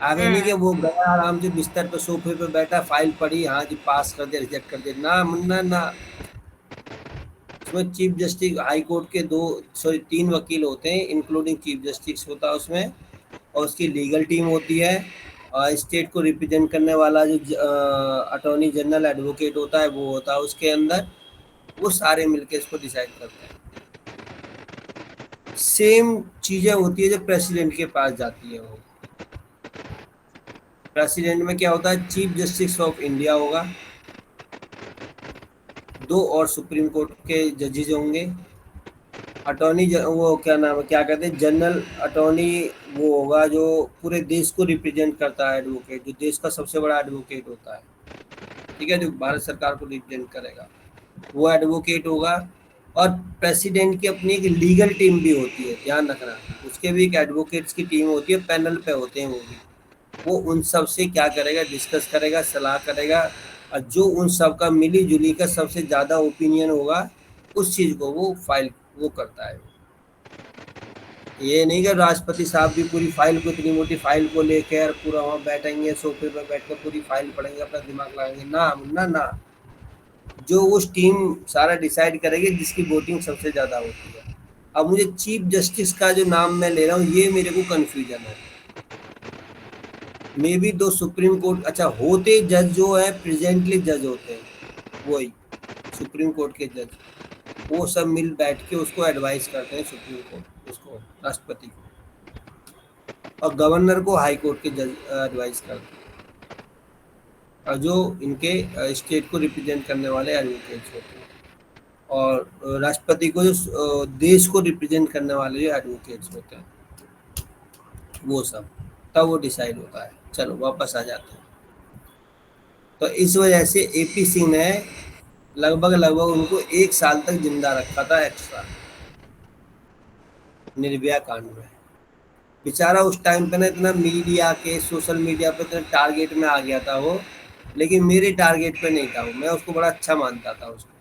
आगे नहीं कि वो गया आराम से बिस्तर पे सोफे पे बैठा, फाइल पढ़ी, हाँ जी पास कर दे, रिजेक्ट कर दे, ना मुन्ना ना। उसमें चीफ जस्टिस हाई कोर्ट के 3 वकील होते हैं, इंक्लूडिंग चीफ जस्टिस होता है उसमें, और उसकी लीगल टीम होती है, और स्टेट को रिप्रेजेंट करने वाला जो अटॉर्नी जनरल एडवोकेट होता है वो होता है उसके अंदर। वो सारे मिलके इसको डिसाइड करते हैं। सेम चीजें होती है जो प्रेसिडेंट के पास जाती है। वो प्रेसिडेंट में क्या होता है, चीफ जस्टिस ऑफ इंडिया होगा, 2 और सुप्रीम कोर्ट के जजेज होंगे, अटॉर्नी वो क्या नाम है, क्या कहते हैं, जनरल अटॉर्नी वो होगा जो पूरे देश को रिप्रेजेंट करता है, एडवोकेट जो देश का सबसे बड़ा एडवोकेट होता है, ठीक है, जो भारत सरकार को रिप्रेजेंट करेगा वो एडवोकेट होगा। और प्रेसिडेंट की अपनी एक लीगल टीम भी होती है, ध्यान रखना, उसके भी एक एडवोकेट्स की टीम होती है, पैनल पे होते हैं वो भी। वो उन सब से क्या करेगा, डिस्कस करेगा, सलाह करेगा, और जो उन सब का मिली जुली का सबसे ज़्यादा ओपिनियन होगा उस चीज़ को वो फाइल वो करता है। ये नहीं कि राष्ट्रपति साहब भी पूरी फाइल को, इतनी मोटी फाइल को लेकर पूरा वहाँ बैठेंगे, सोफे पर बैठ कर पूरी फाइल पढ़ेंगे, अपना दिमाग लगाएंगे, ना ना ना। जो उस टीम सारा डिसाइड करेगी जिसकी वोटिंग सबसे ज़्यादा होती है। अब मुझे चीफ जस्टिस का जो नाम मैं ले रहा हूँ ये मेरे को कन्फ्यूजन है। मे बी 2 सुप्रीम कोर्ट, अच्छा होते जज जो है प्रेजेंटली जज होते हैं वही सुप्रीम कोर्ट के जज, वो सब मिल बैठ के उसको एडवाइस करते हैं, सुप्रीम कोर्ट उसको राष्ट्रपति को, और गवर्नर को हाई कोर्ट के जज एडवाइस करते हैं, और जो इनके स्टेट को रिप्रेजेंट करने वाले एडवोकेट्स होते हैं, और राष्ट्रपति को जो देश को रिप्रेजेंट करने वाले जो एडवोकेट्स होते हैं वो सब, तब वो डिसाइड होता है। चलो वापस आ जाते हैं। तो इस वजह से एपी सिंह ने लगभग उनको 1 साल तक जिंदा रखा था एक्स्ट्रा, निर्भया कांड में। बेचारा उस टाइम पे ना इतना मीडिया के सोशल मीडिया पे इतना टारगेट में आ गया था वो, लेकिन मेरे टारगेट पे नहीं था वो, मैं उसको बड़ा अच्छा मानता था उसको।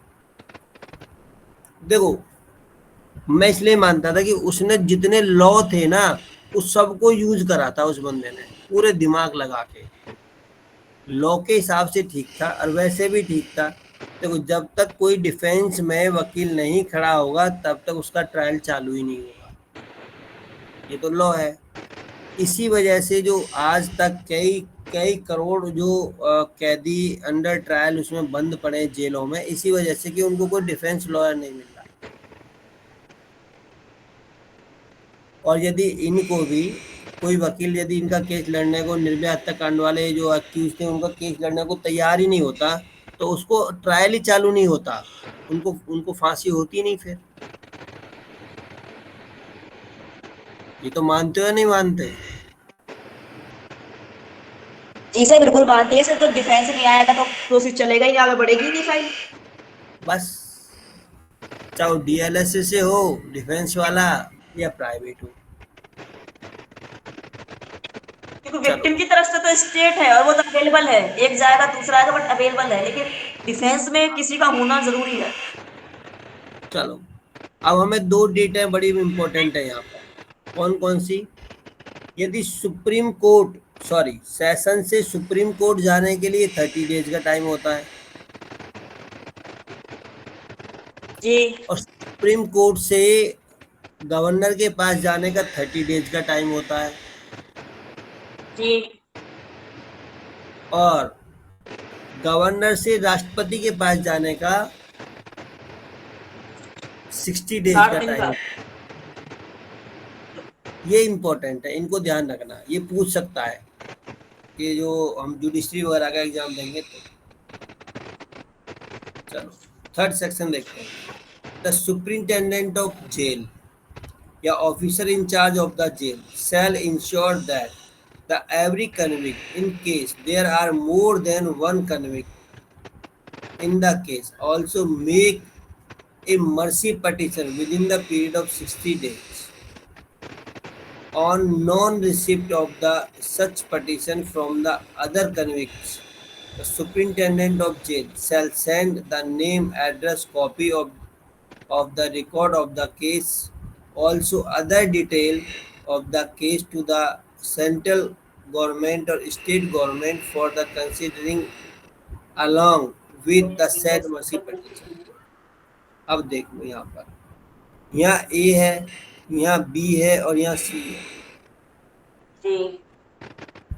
देखो मैं इसलिए मानता था कि उसने जितने लॉ थे ना उस सबको यूज करा था उस बंदे ने, पूरे दिमाग लगा के लॉ के हिसाब से ठीक था और वैसे भी ठीक था। देखो जब तक कोई डिफेंस में वकील नहीं खड़ा होगा तब तक उसका ट्रायल चालू ही नहीं होगा, ये तो लॉ है। इसी वजह से जो आज तक कई कई करोड़ जो कैदी अंडर ट्रायल उसमें बंद पड़े जेलों में, इसी वजह से कि उनको कोई डिफेंस लॉयर नहीं मिल रहा। और यदि इनको भी कोई वकील यदि इनका केस लड़ने को, निर्भया हत्याकांड वाले जो अक्यूज थे उनका केस लड़ने को तैयार ही नहीं होता तो उसको ट्रायल ही चालू नहीं होता, उनको उनको फांसी होती नहीं। फिर ये तो मानते हो या नहीं मानते? जी सर बिल्कुल मानते हैं सर, तो डिफेंस नहीं आएगा तो प्रोसेस चलेगा ही, आगे बढ़ेगी ही नहीं फाइल। बस चाहे डीएलएस से हो डिफेंस वाला या प्राइवेट हो। क्योंकि विक्टिम की तरफ से तो स्टेट है और वो तो अवेलेबल है, एक जाएगा दूसरा आएगा बट अवेलेबल है, लेकिन डिफेंस में किसी का होना जरूरी है। चलो अब हमें दो डेटें बड़ी इंपॉर्टेंट है यहाँ पर। कौन कौन सी? यदि सुप्रीम कोर्ट सेशन से सुप्रीम कोर्ट जाने के लिए 30 डेज का टाइम होता है जी और सुप्रीम कोर्ट से गवर्नर के पास जाने का 30 डेज का टाइम होता है जी और गवर्नर से राष्ट्रपति के पास जाने का 60 डेज का 60 दिन टाइम। का। ये इम्पोर्टेंट है, इनको ध्यान रखना, ये पूछ सकता है कि जो हम जुडिशरी वगैरह का एग्जाम देंगे तो। चलो थर्ड सेक्शन देखते हैं। द सुपरिंटेंडेंट ऑफ जेल या officer in charge of the jail shall ensure that the every convict in case there are more than one convict in the case also make a mercy petition within the period of 60 days on non-receipt of the such petition from the other convicts. The superintendent of jail shall send the name, address, copy of the record of the case, also other detail of the case to the central government or state government for the considering along with the said mercy petition. अब देखो यहाँ पर, यहाँ ए है, यहाँ B है और यहाँ सी है। जी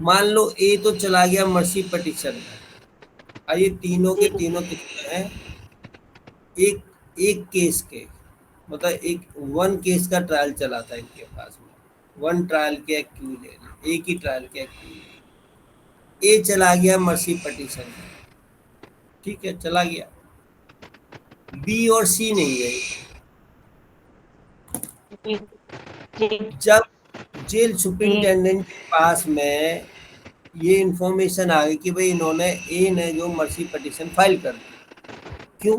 मान लो ए तो चला गया मर्सी पिटीशन में, और ये तीनों के तीनों कितने हैं? एक एक केस के, मतलब एक वन केस का ट्रायल चला था इनके पास में, वन ट्रायल के एक्यूज है, एक ही ट्रायल के एक्यूज। ए चला गया मर्सी पिटीशन में, ठीक है चला गया। बी और सी नहीं गए। जी जी जब जेल सुपरिंटेंडेंट के पास में ये इंफॉर्मेशन आ गई कि भाई इन्होंने ए ने जो मर्सी पिटीशन फाइल कर दी, क्यों?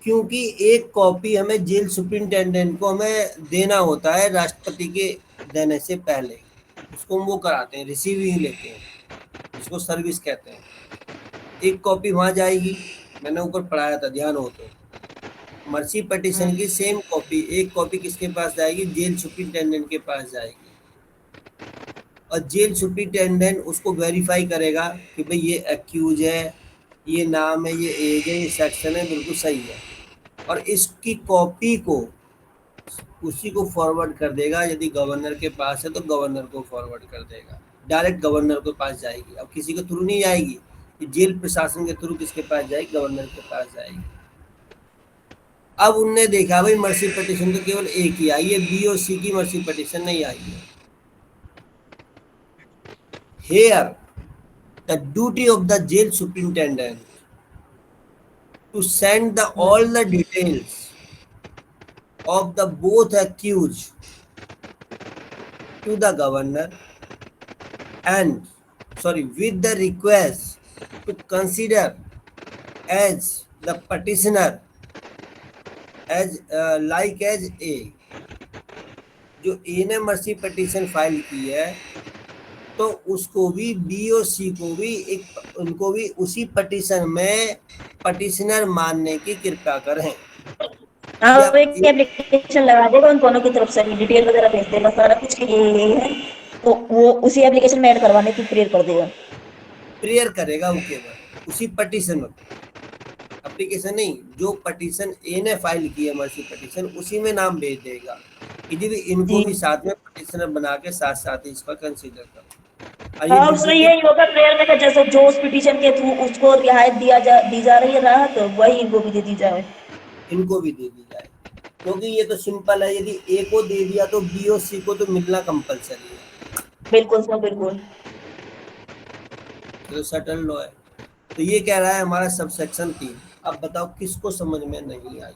क्योंकि एक कॉपी हमें जेल सुपरिंटेंडेंट को हमें देना होता है राष्ट्रपति के देने से पहले, उसको हम वो कराते हैं, रिसीव ही लेते हैं, जिसको सर्विस कहते हैं। एक कॉपी वहाँ जाएगी, मैंने ऊपर पढ़ाया था ध्यान हो तो, मर्सी पिटीशन की सेम कॉपी, एक कॉपी किसके पास जाएगी? जेल सुपरिंटेंडेंट के पास जाएगी, और जेल सुपरिंटेंडेंट उसको वेरीफाई करेगा कि भाई ये एक्यूज है, ये नाम है, ये एज है, ये सेक्शन है, बिल्कुल सही है, और इसकी कॉपी को उसी को फॉरवर्ड कर देगा। यदि गवर्नर के पास है तो गवर्नर को फॉरवर्ड कर देगा, डायरेक्ट गवर्नर के पास जाएगी। अब किसी के थ्रू नहीं जाएगी, जेल प्रशासन के थ्रू किसके पास जाएगी? गवर्नर के पास जाएगी। अब उनने देखा भाई मर्सी पिटीशन तो केवल एक ही आई है, बी और सी की मर्सी पिटीशन नहीं आई है। Here, the duty of the jail superintendent to send all the details of the both accused to the governor and with the request to consider as the petitioner as A, जो ए ने mercy petition file की है तो उसको भी B और सी को भी उनको भी उसी पिटीशन में पिटीशनर मानने की कृपा करें। हाँ, या वो एक एप्लीकेशन लगा देगा उन दोनों की तरफ से, डिटेल वगैरह भेज देगा सारा कुछ कि ये है, तो वो उसी एप्लीकेशन में ऐड करवाने की प्रेयर कर देगा। प्रेयर करेगा वो केवल उसी पिटीशन में, एप्लीकेशन नहीं, जो पिटीशन ए ने फाइल की है मर्सी पिटीशन उसी में नाम भेज देगा कि जी इनको जी। भी साथ में पिटीशनर बना के साथ साथ ही इसका कंसीडर करो। और ये हाँ, उसमें DB यही होगा प्रेयर में कि जैसे जो उस पिटीशन के थ्रू उसको रियायत दी जा रही है राहत, वही इनको भी दे दी जाए। इनको भी दे दी जाए, क्योंकि ये तो सिंपल है, यदि ए को दे दिया तो बी और सी को तो मिलना कंपलसरी है। बिल्कुल सर, बिल्कुल। तो सटल लॉ है। तो ये कह रहा है हमारा सबसेक्शन 3। अब बताओ किसको समझ में नहीं आई?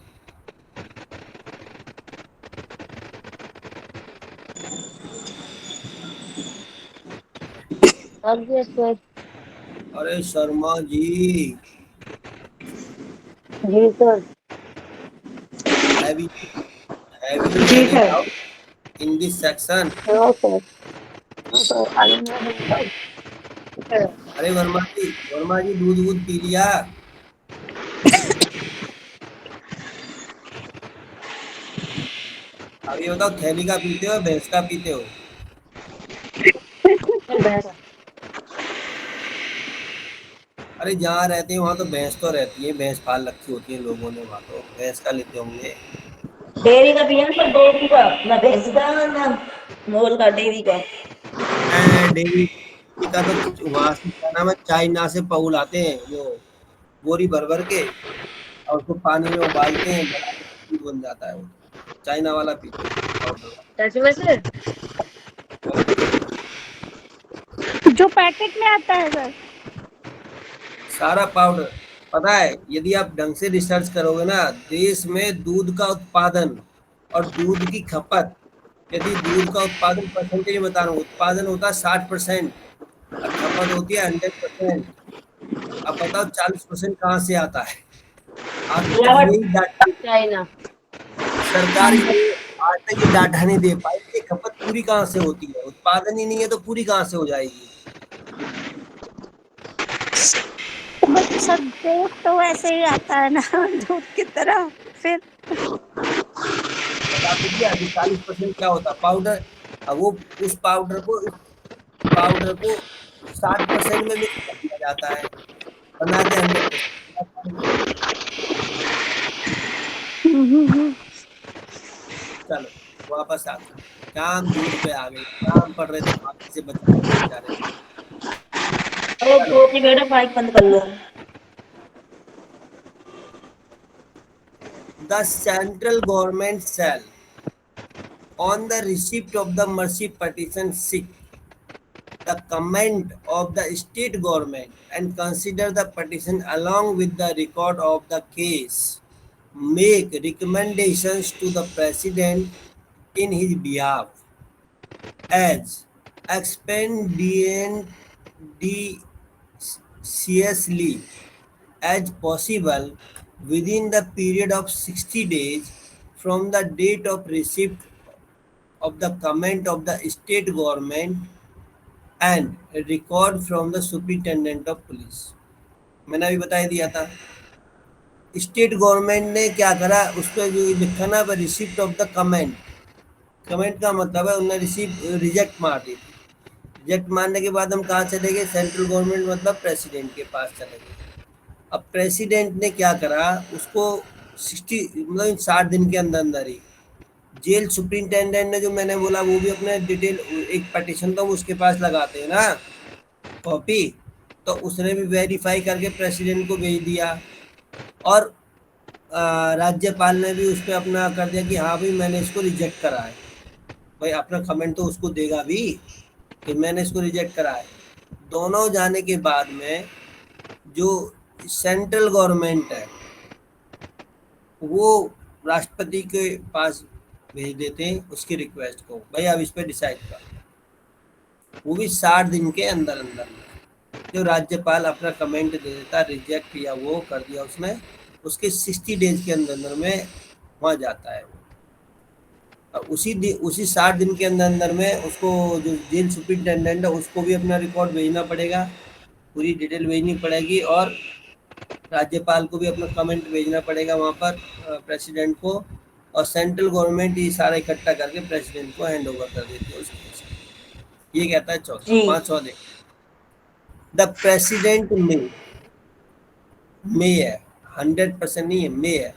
आगे सर। अरे शर्मा जी, जी सर। have you जी any sir. doubt in this section? No sir. No sir, I don't know. अरे वर्मा जी दूध वूध पी लिया? अब ये बताओ थैली का पीते हो भैंस का पीते हो? अरे जहाँ रहते हैं वहाँ तो भैंस तो रहती है, भैंस पाल रखी होती है लोगों ने, वहाँ तो भैंस का लेते होंगे। डेयरी का पिया सर, डेयरी का, ना भैंस का ना मोल का, डेयरी का। डेयरी का तो वहाँ से क्या नाम है, चाइना से पउल आते हैं वो बोरी भर भर के, और उसको पानी में उबालते हैं, बड़ा दूध बन जाता है वो। चाइना वाला पीते हैं पाउडर वाला। सच में सर? और जो पैकेट में आता है सर। सारा पाउडर पता है, यदि आप ढंग से रिसर्च करोगे ना, देश में दूध का उत्पादन और दूध की खपत, यदि दूध का उत्पादन परसेंटेज बता रहा हूँ, उत्पादन होता है 60% और खपत होती है 100%। अब बताओ 40% कहाँ से आता है? आज तक यही डाटा चाइना। सरकार ये आज तक ये डाटा नहीं दे पाई कि खपत पूरी कहाँ से होती है, उत्पादन ही नहीं है तो पूरी कहाँ से हो जाएगी? बट सब देश तो वैसे ही आता है ना दूध की तरह। फिर बता तो दिया कि 40% क्या होता है पाउडर। अब वो उस पाउडर को 60% में मिक्स कर दिया जाता है, बना के 100%। चलो वापस आते हैं, क्या हम दूध पे आ गए, क्या हम पढ़ रहे थे, बाकी से बचा रहे थे। अरे ज्योति मैडम माइक बंद कर लो। The central government shall, on the receipt of the mercy petition, seek the comment of the state government and consider the petition along with the record of the case, make recommendations to the president in his behalf as expeditiously as possible within the period of 60 days from the date of receipt of the comment of the state government and a record from the superintendent of police। मैंने अभी बता दिया था, state government ने क्या करा, उस पर जो लिखा ना receipt of the comment, comment का मतलब है उन्होंने रिजेक्ट मार दी थी। रिजेक्ट मारने के बाद हम कहाँ चले गए, सेंट्रल गवर्नमेंट मतलब प्रेसिडेंट के पास चले गए। अब प्रेसिडेंट ने क्या करा, उसको 60 दिन के अंदर अंदर ही जेल सुपरिंटेंडेंट ने, जो मैंने बोला वो भी अपने डिटेल, एक पटिशन तो उसके पास लगाते हैं ना कॉपी, तो उसने भी वेरीफाई करके प्रेसिडेंट को भेज दिया, और राज्यपाल ने भी उस पर अपना कर दिया कि हाँ भाई मैंने इसको रिजेक्ट करा है। भाई अपना कमेंट तो उसको देगा भी कि मैंने इसको रिजेक्ट करा है। दोनों जाने के बाद में जो सेंट्रल गवर्नमेंट है वो राष्ट्रपति के पास भेज देते हैं उसकी रिक्वेस्ट को, भाई आप इस पर डिसाइड कर, वो भी 60 दिन के अंदर अंदर में। जो राज्यपाल अपना कमेंट दे देता, रिजेक्ट या वो कर दिया उसने, उसके 60 डेज के अंदर अंदर में वहाँ जाता है वो। उसी 60 दिन के अंदर अंदर में उसको जो जेल सुपरिटेंडेंट है उसको भी अपना रिकॉर्ड भेजना पड़ेगा, पूरी डिटेल भेजनी पड़ेगी, और राज्यपाल को भी अपना कमेंट भेजना पड़ेगा वहाँ पर प्रेसिडेंट को, और सेंट्रल गवर्नमेंट ये सारा इकट्ठा करके प्रेसिडेंट को हैंड ओवर कर देती है उसके पास। ये कहता है चौथा। जी। 5वां देख, द प्रेसिडेंट मे है, 100% नहीं है, मे है,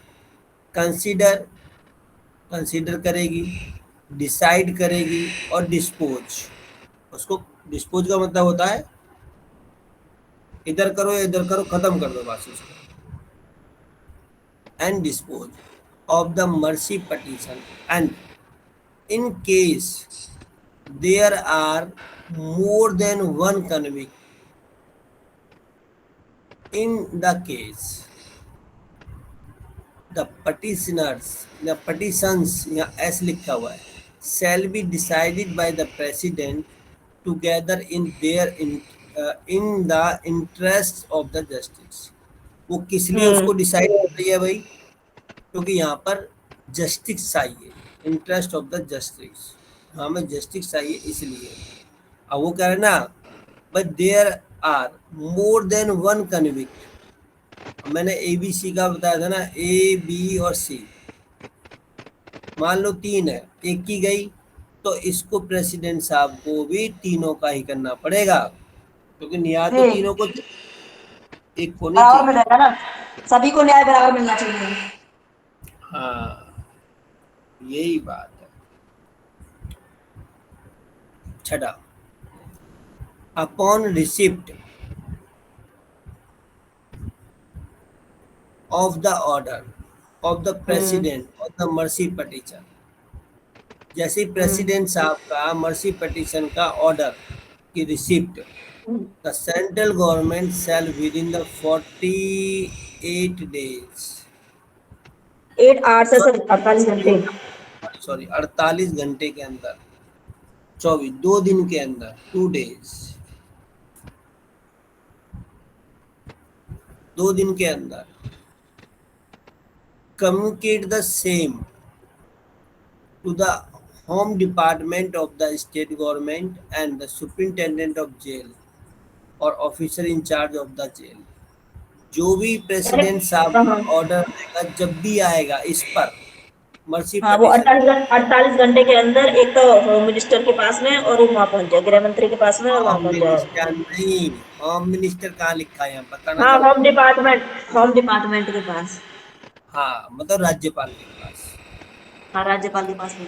कंसीडर करेगी, डिसाइड करेगी और डिस्पोज। उसको डिस्पोज का मतलब होता है इधर करो या इधर करो, खत्म कर दो बस उसको। And dispose of the mercy petition and in case there are more than one convict in the case the petitions यहाँ एस लिखा हुआ है, shall be decided by the president together in the interest of the justice। वो किस लिए उसको decide कर रही है भाई? क्योंकि यहाँ पर जस्टिस चाहिए, इंटरेस्ट ऑफ द जस्टिस, हमें जस्टिस चाहिए इसलिए। अब वो कह रहे ना, but there are more than one convict. मैंने ABC का बताया था ना, A, B और C, मान लो 3 है, एक की गई तो इसको प्रेसिडेंट साहब को भी तीनों का ही करना पड़ेगा, क्योंकि न्याय तो तीनों को, एक को नहीं बराबर चाहिए। मिलेगा ना, सभी को न्याय बराबर मिलना चाहिए। हाँ, यही बात है। छठा, upon receipt of the order of the president of the mercy petition। जैसे प्रेसिडेंट साहब का मर्सी पिटीशन का ऑर्डर की receipt, the central government shell with in the 48 days 8 8 से 48 घंटे, सॉरी 48 घंटे के अंदर, 2 दिन के अंदर, 2 days, 2 दिन के अंदर communicate the same to the Home Department of the state government and the superintendent of jail or officer in charge of the jail। जो भी प्रेसिडेंट साहब का ऑर्डर आएगा, जब भी आएगा इस पर मर्सी हाँ, वो 48 घंटे के अंदर एक तो होम मिनिस्टर के पास में और वहाँ पहुंच जाए, गृह मंत्री के पास में और वहाँ होम पहुंच जाए। मिनिस्टर नहीं, होम मिनिस्टर कहाँ लिखा है यहाँ बताना। हाँ, होम डिपार्टमेंट के पास। हाँ, मतलब राज्यपाल के पास। हाँ, राज्यपाल के पास में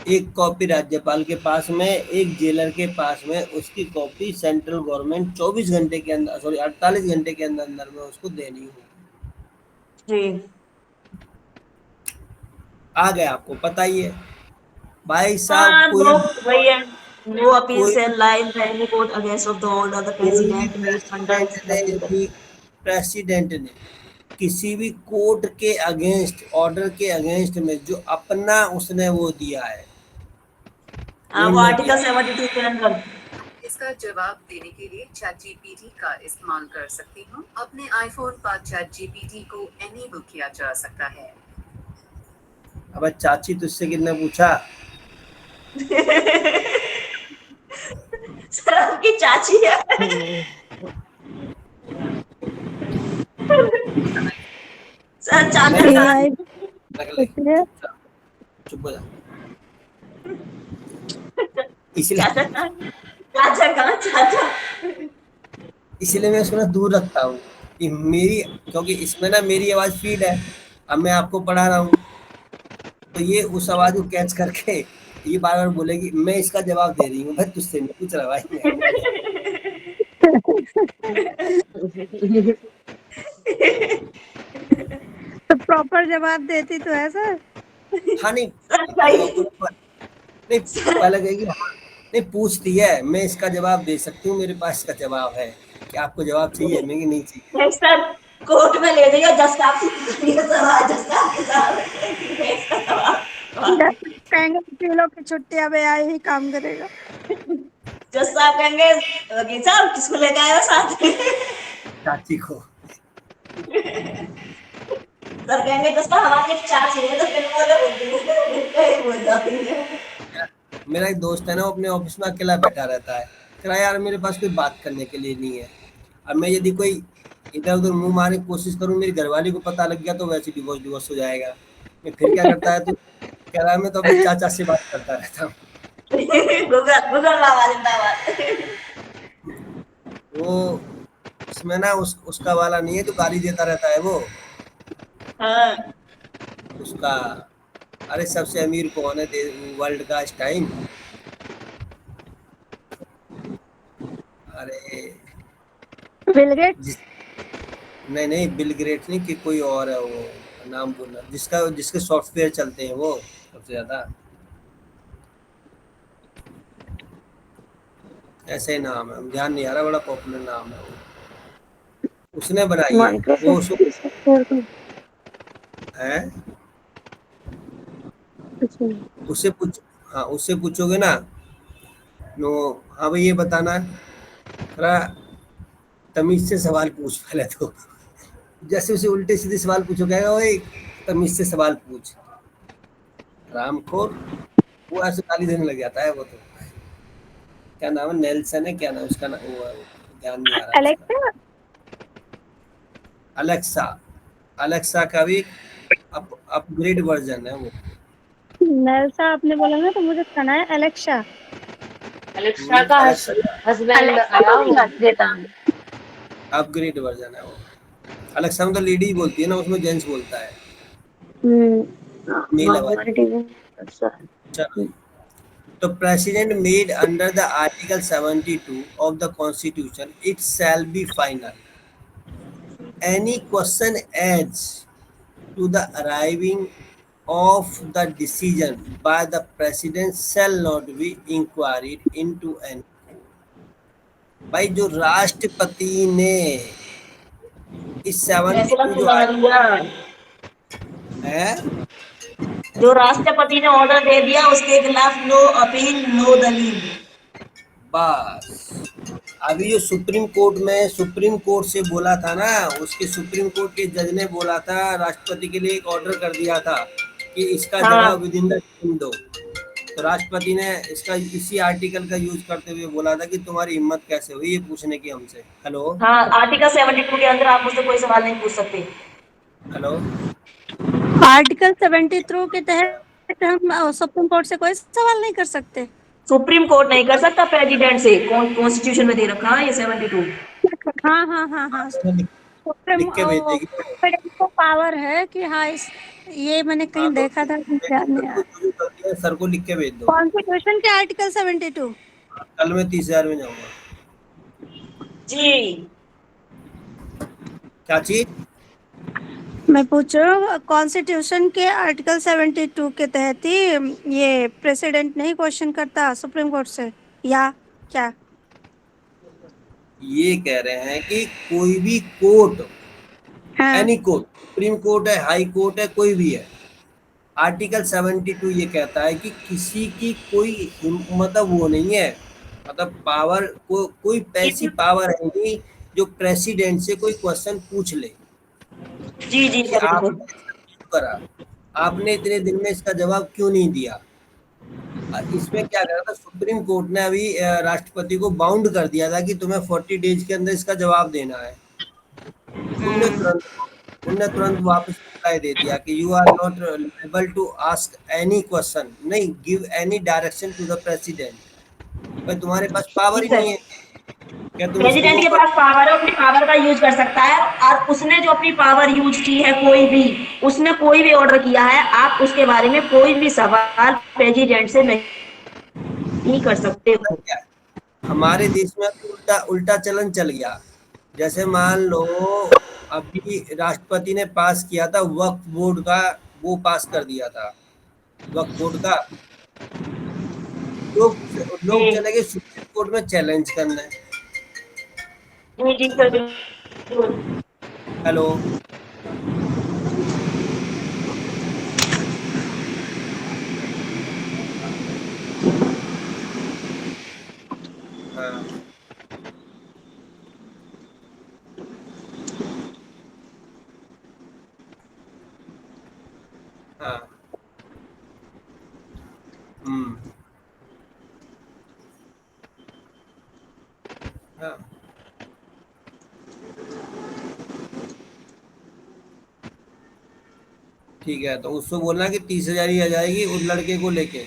एक कॉपी राज्यपाल के पास में, एक जेलर के पास में, उसकी कॉपी सेंट्रल गवर्नमेंट 24 घंटे के अंदर, सॉरी 48 घंटे के अंदर अंदर में उसको देनी होगी। जी। आ गया, आपको पता ही है भाई साहब। हाँ, कोई वही है, no appeal shall lie in any court against of the order the president made under. President ने किसी भी कोर्ट के अगेंस्ट, ऑर्डर के अगेंस्ट में जो अपना उसने वो दिया है, वो आर्टिकल 72 के अंदर। इसका जवाब देने के लिए ChatGPT का इस्तेमाल कर सकती हूँ। अपने आईफोन पर ChatGPT को एनेबल किया जा सकता है। अब चाची तुझसे किसने पूछा? सर, आपकी चाची है। सर, चाचा चुप हो जा। इसलिए मैं उसको ना दूर रखता हूँ कि मेरी, क्योंकि इसमें ना मेरी आवाज फीड है, अब मैं आपको पढ़ा रहा हूँ तो ये उस आवाज को कैच करके ये बार बार बोलेगी, मैं इसका जवाब दे रही हूँ भाई, तुझसे नहीं पूछ रहा भाई तो प्रॉपर जवाब देती तो है सर। हाँ, नहीं पहले कहेगी नहीं, पूछती है मैं इसका जवाब दे सकती हूँ, मेरे पास इसका जवाब है, क्या आपको जवाब चाहिए? मैं नहीं चाहिए। सर, कोर्ट में ले जाइए, जज साहब कहेंगे किलो की छुट्टी अब आई ही काम करेगा। जज साहब कहेंगे वकील साहब किसको लेके आए हो साथ में? चाची को। सर कहेंगे जज साहब हमारे 4 चाहिए, तो फिर बोले जाती है। मेरा एक दोस्त है ना, वो अपने ऑफिस में अकेला बैठा रहता है। कह रहा यार मेरे पास कोई बात करने के लिए नहीं है। अब मैं यदि कोई इधर उधर मुंह मारने की कोशिश करूँ, मेरी घरवाली को पता लग गया तो वैसे डिवोर्स डिवोर्स हो जाएगा। मैं फिर क्या करता है तो कह रहा है मैं तो अपने चाचा से बात करता रहता हूँ। गूगल गूगल बाबा जिंदाबाद। वो उसमें ना उसका वाला नहीं है जो गाली देता रहता है वो हाँ उसका। अरे सबसे अमीर कौन है वर्ल्ड का इस टाइम? अरे बिल गेट्स। जिस नहीं नहीं बिल गेट्स नहीं, कि कोई और है वो, नाम बोलना, जिसके सॉफ्टवेयर चलते हैं वो सबसे ज्यादा। ऐसे ही नाम है, ध्यान नहीं आ रहा, बड़ा पॉपुलर नाम है वो। उसने बनाई है वो माइक्रोसॉफ्ट के सॉफ्टवेयर को। है। अच्छा। उससे पूछ हाँ उससे पूछोगे ना, नो, हाँ भाई ये बताना है, थोड़ा तमीज से सवाल पूछ पहले तो। जैसे उसे उल्टे सीधे सवाल पूछो, कहेगा ओए तमीज से सवाल पूछ, रामखोर। वो ऐसे गाली देने लग जाता है वो तो। क्या नाम है, नेल्सन है क्या नाम उसका, नाम वो है, ध्यान नहीं आ रहा उसका। एलेक्सा। अलेक्सा। अलेक्सा का भी अपग्रेड वर्जन है वो। नेल्सा आपने बोला ना तो मुझे सुना है एलेक्सा। अलेक्सा का अलेक्सा का हस्बैंड अलेक्सा आया को भी वो। गाली देता है। अपग्रेड वर्जन है वो। अलेक्सा में तो लेडी बोलती है ना, उसमें जेंट्स बोलता है, मेल हाँ आवाज। हमारे टीवी में ऐसा है। चलो, the president made under the article 72 of the constitution, it shall be final. Any question as to the arriving of the decision by the president shall not be inquired into any court. भाई जो राष्ट्रपति ने इस फैसला 72 जो सुना article लिया। है, जो राष्ट्रपति ने ऑर्डर दे दिया उसके खिलाफ नो अपील नो दलील। बस अभी जो सुप्रीम कोर्ट से बोला था ना, उसके सुप्रीम कोर्ट के जज ने बोला था, राष्ट्रपति के लिए एक ऑर्डर कर दिया था कि इसका जवाब हाँ विद इन द टाइम दो। तो राष्ट्रपति ने इसका इसी आर्टिकल का यूज करते हुए बोला था कि तुम्हारी हिम्मत कैसे हुई ये पूछने की हमसे। हेलो हाँ आर्टिकल 72 के अंदर आप मुझसे कोई सवाल नहीं पूछ सकते। हेलो। आर्टिकल 73 के तहत हम सुप्रीम कोर्ट से कोई सवाल नहीं कर सकते। सुप्रीम कोर्ट नहीं कर सकता, प्रेसिडेंट से। कॉन्स्टिट्यूशन में दे रखा है ये 72। हाँ हाँ हाँ हाँ। सुप्रीम लिख के भेज देगी वो। प्रेसिडेंट को पावर है कि हाँ इस ये मैंने कहीं हाँ तो देखा था ध्यान नहीं आया। सर को लिख के भेज दो। कॉन्स्टिट्यूशन के आर्टिकल 72। कल मैं 30,000 में जाऊंगा। जी क्या चीज? मैं पूछ रहा हूँ कॉन्स्टिट्यूशन के आर्टिकल 72 के तहत ही ये प्रेसिडेंट नहीं क्वेश्चन करता सुप्रीम कोर्ट से या क्या? ये कह रहे हैं कि कोई भी कोर्ट, हाँ एनी कोर्ट, सुप्रीम कोर्ट है, हाई कोर्ट है, कोई भी है, आर्टिकल 72 ये कहता है कि किसी की कोई मतलब वो नहीं है, मतलब पावर कोई ऐसी पावर है नहीं जो प्रेसिडेंट से कोई क्वेश्चन पूछ ले जी जी कि सर बिल्कुल। आपने ऐसा क्यों करा, आपने इतने दिन में इसका जवाब क्यों नहीं दिया। इसमें क्या करा था सुप्रीम कोर्ट ने अभी राष्ट्रपति को बाउंड कर दिया था कि तुम्हें 40 डेज के अंदर इसका जवाब देना है। उनने तुरंत वापस रिप्लाई दे दिया कि you are not able to ask any question, नहीं give any direction to the president. भाई तुम्हारे पास पावर ही नहीं है, क्या तुम इसको प्रेसिडेंट के पास पावर है, अपनी पावर का यूज कर सकता है। और उसने जो अपनी पावर यूज की है, उसने कोई भी ऑर्डर किया है, आप उसके बारे में कोई भी सवाल प्रेसिडेंट से नहीं कर सकते हो। क्या है? हमारे देश में अभी उल्टा उल्टा चलन चल गया। जैसे मान लो अभी राष्ट्रपति ने पास किया था वक्फ बोर्ड का, वो पास कर दिया था वक्फ बोर्ड का, लोग चले गए सुप्रीम कोर्ट में चैलेंज करने। जी जी सर बिल्कुल। हेलो हाँ हाँ हाँ ठीक है, तो उसको बोलना कि 30,000 ही आ जाएगी उस लड़के को लेके।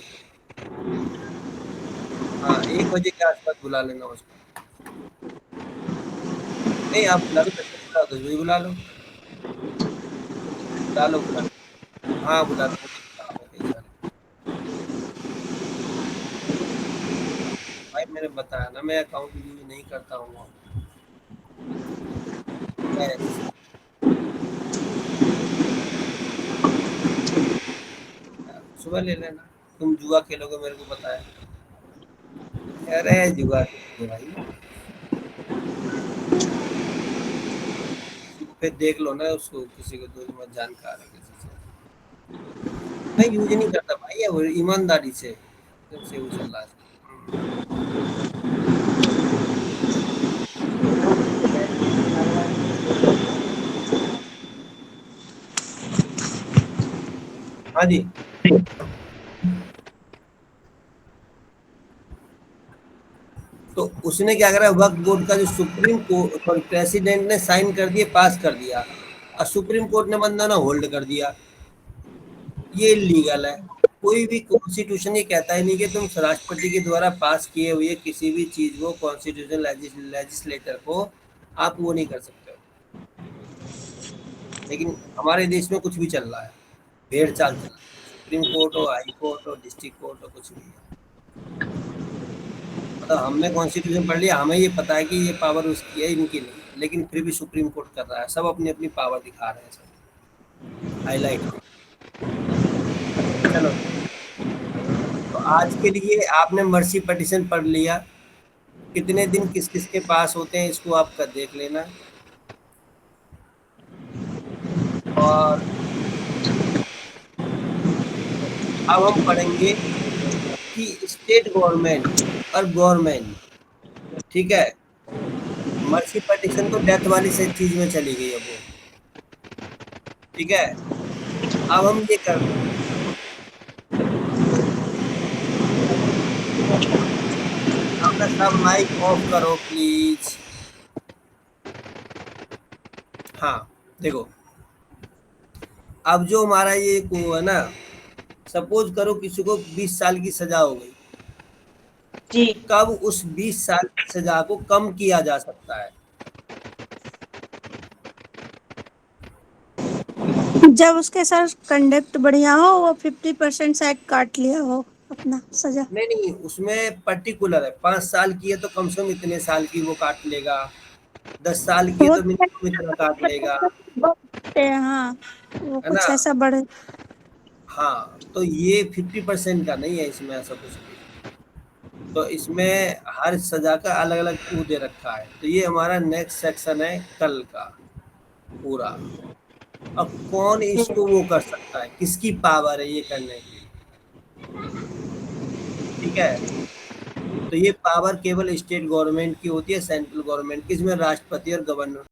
हाँ 1 बजे के आसपास बुला लेना उसको। नहीं आप बुला लो, 10 बजे बुला लो, 10 बजे बुला लो, बुला लो बुला लो। हाँ बुला लो, मुझे काम है कई सारे। भाई मैंने बताया ना, मैं अकाउंट यूज नहीं करता हूँ। Yes. सुबह ले लेना। तुम जुआ खेलोगे मेरे को पता है। अरे जुआ खेलोगे भाई, किसी को फिर देख लो ना, उसको किसी को दो मत, जानकार है किसी से। मैं यूज नहीं करता भाई, ये वो ईमानदारी से जब से वो चल रहा है। हाँ जी। तो उसने क्या करा, वक्फ बोर्ड का जो सुप्रीम कोर्ट सॉरी प्रेसिडेंट ने साइन कर दिए, पास कर दिया, और सुप्रीम कोर्ट ने बंदा ना होल्ड कर दिया। ये इलीगल है। कोई भी कॉन्स्टिट्यूशन ये कहता ही नहीं कि तुम राष्ट्रपति के द्वारा पास किए हुए किसी भी चीज को, कॉन्स्टिट्यूशन लेजिस्लेटर को आप वो नहीं कर सकते हो। लेकिन हमारे देश में कुछ भी चल रहा है, भेड़ चाल चल रहा है, सुप्रीम कोर्ट हो, हाई कोर्ट हो, डिस्ट्रिक्ट कोर्ट हो, कुछ भी है। मतलब हमने कॉन्स्टिट्यूशन पढ़ लिया, हमें ये पता है कि ये पावर उसकी है, इनकी नहीं, लेकिन फिर भी सुप्रीम कोर्ट कर रहा है। सब अपनी अपनी पावर दिखा रहे हैं, सब हाईलाइट। चलो, तो आज के लिए आपने मर्सी पिटीशन पढ़ लिया। कितने दिन किस किस के पास होते हैं इसको आप कर देख लेना। और अब हम पढ़ेंगे कि स्टेट गवर्नमेंट और गवर्नमेंट, ठीक है, मर्सी पिटीशन तो डेथ वाली से चीज में चली गई है वो, ठीक है। अब हम ये कर, अपना सब माइक ऑफ करो प्लीज। हाँ देखो, अब जो हमारा ये को है ना, सपोज करो किसी को 20 साल की सजा हो गई जी। कब उस 20 साल की सजा को कम किया जा सकता है? जब उसके सर कंडक्ट बढ़िया हो, वो 50% शायद काट लिया हो अपना सजा। नहीं नहीं, उसमें पर्टिकुलर है, 5 साल की है तो कम से कम इतने साल की वो काट लेगा, 10 साल की है वो तो मिनिमम इतना काट लेगा, हाँ, वो है कुछ ना। ऐसा बढ़े। हाँ तो ये 50% का नहीं है, इसमें ऐसा कुछ भी। तो इसमें हर सजा का अलग अलग वो दे रखा है। तो ये हमारा नेक्स्ट सेक्शन है कल का पूरा। अब कौन इसको वो कर सकता है, किसकी पावर है ये करने की, ठीक है। तो ये पावर केवल स्टेट गवर्नमेंट की होती है, सेंट्रल गवर्नमेंट की, इसमें राष्ट्रपति और गवर्नर